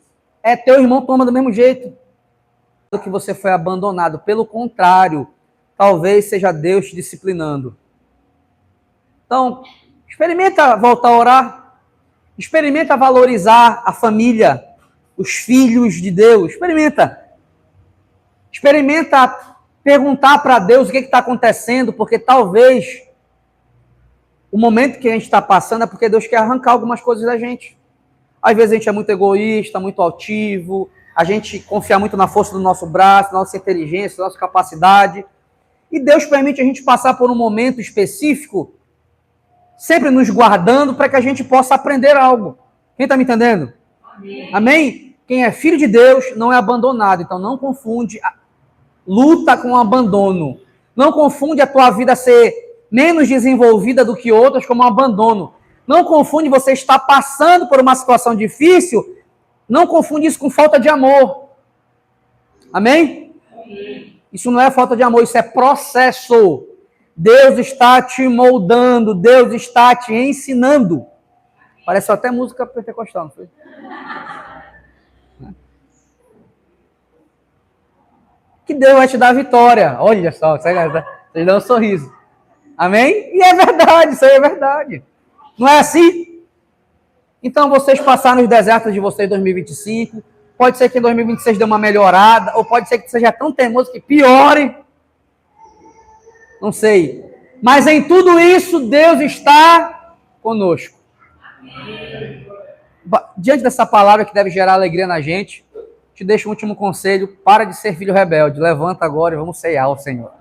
teu irmão toma do mesmo jeito. Que você foi abandonado, pelo contrário, talvez seja Deus te disciplinando. Então, experimenta voltar a orar, experimenta valorizar a família, os filhos de Deus, experimenta perguntar para Deus o que está acontecendo, porque talvez o momento que a gente está passando é porque Deus quer arrancar algumas coisas da gente. Às vezes a gente é muito egoísta, muito altivo, a gente confia muito na força do nosso braço, na nossa inteligência, na nossa capacidade. E Deus permite a gente passar por um momento específico, sempre nos guardando para que a gente possa aprender algo. Quem está me entendendo? Amém? Amém? Quem é filho de Deus não é abandonado. Então não confunde luta com abandono. Não confunde a tua vida ser menos desenvolvida do que outras como um abandono. Não confunde você estar passando por uma situação difícil. Não confunde isso com falta de amor. Amém? Amém. Isso não é falta de amor, isso é processo. Deus está te moldando, Deus está te ensinando. Parece até música pentecostal, não foi? Que Deus vai te dar a vitória. Olha só, vocês dão um sorriso. Amém? E é verdade, isso aí é verdade. Não é assim? Então, vocês passaram os desertos de vocês em 2025. Pode ser que em 2026 dê uma melhorada, ou pode ser que seja tão teimoso que piore. Não sei. Mas em tudo isso, Deus está conosco. Diante dessa palavra que deve gerar alegria na gente, te deixo um último conselho. Para de ser filho rebelde. Levanta agora e vamos ceiar ao Senhor.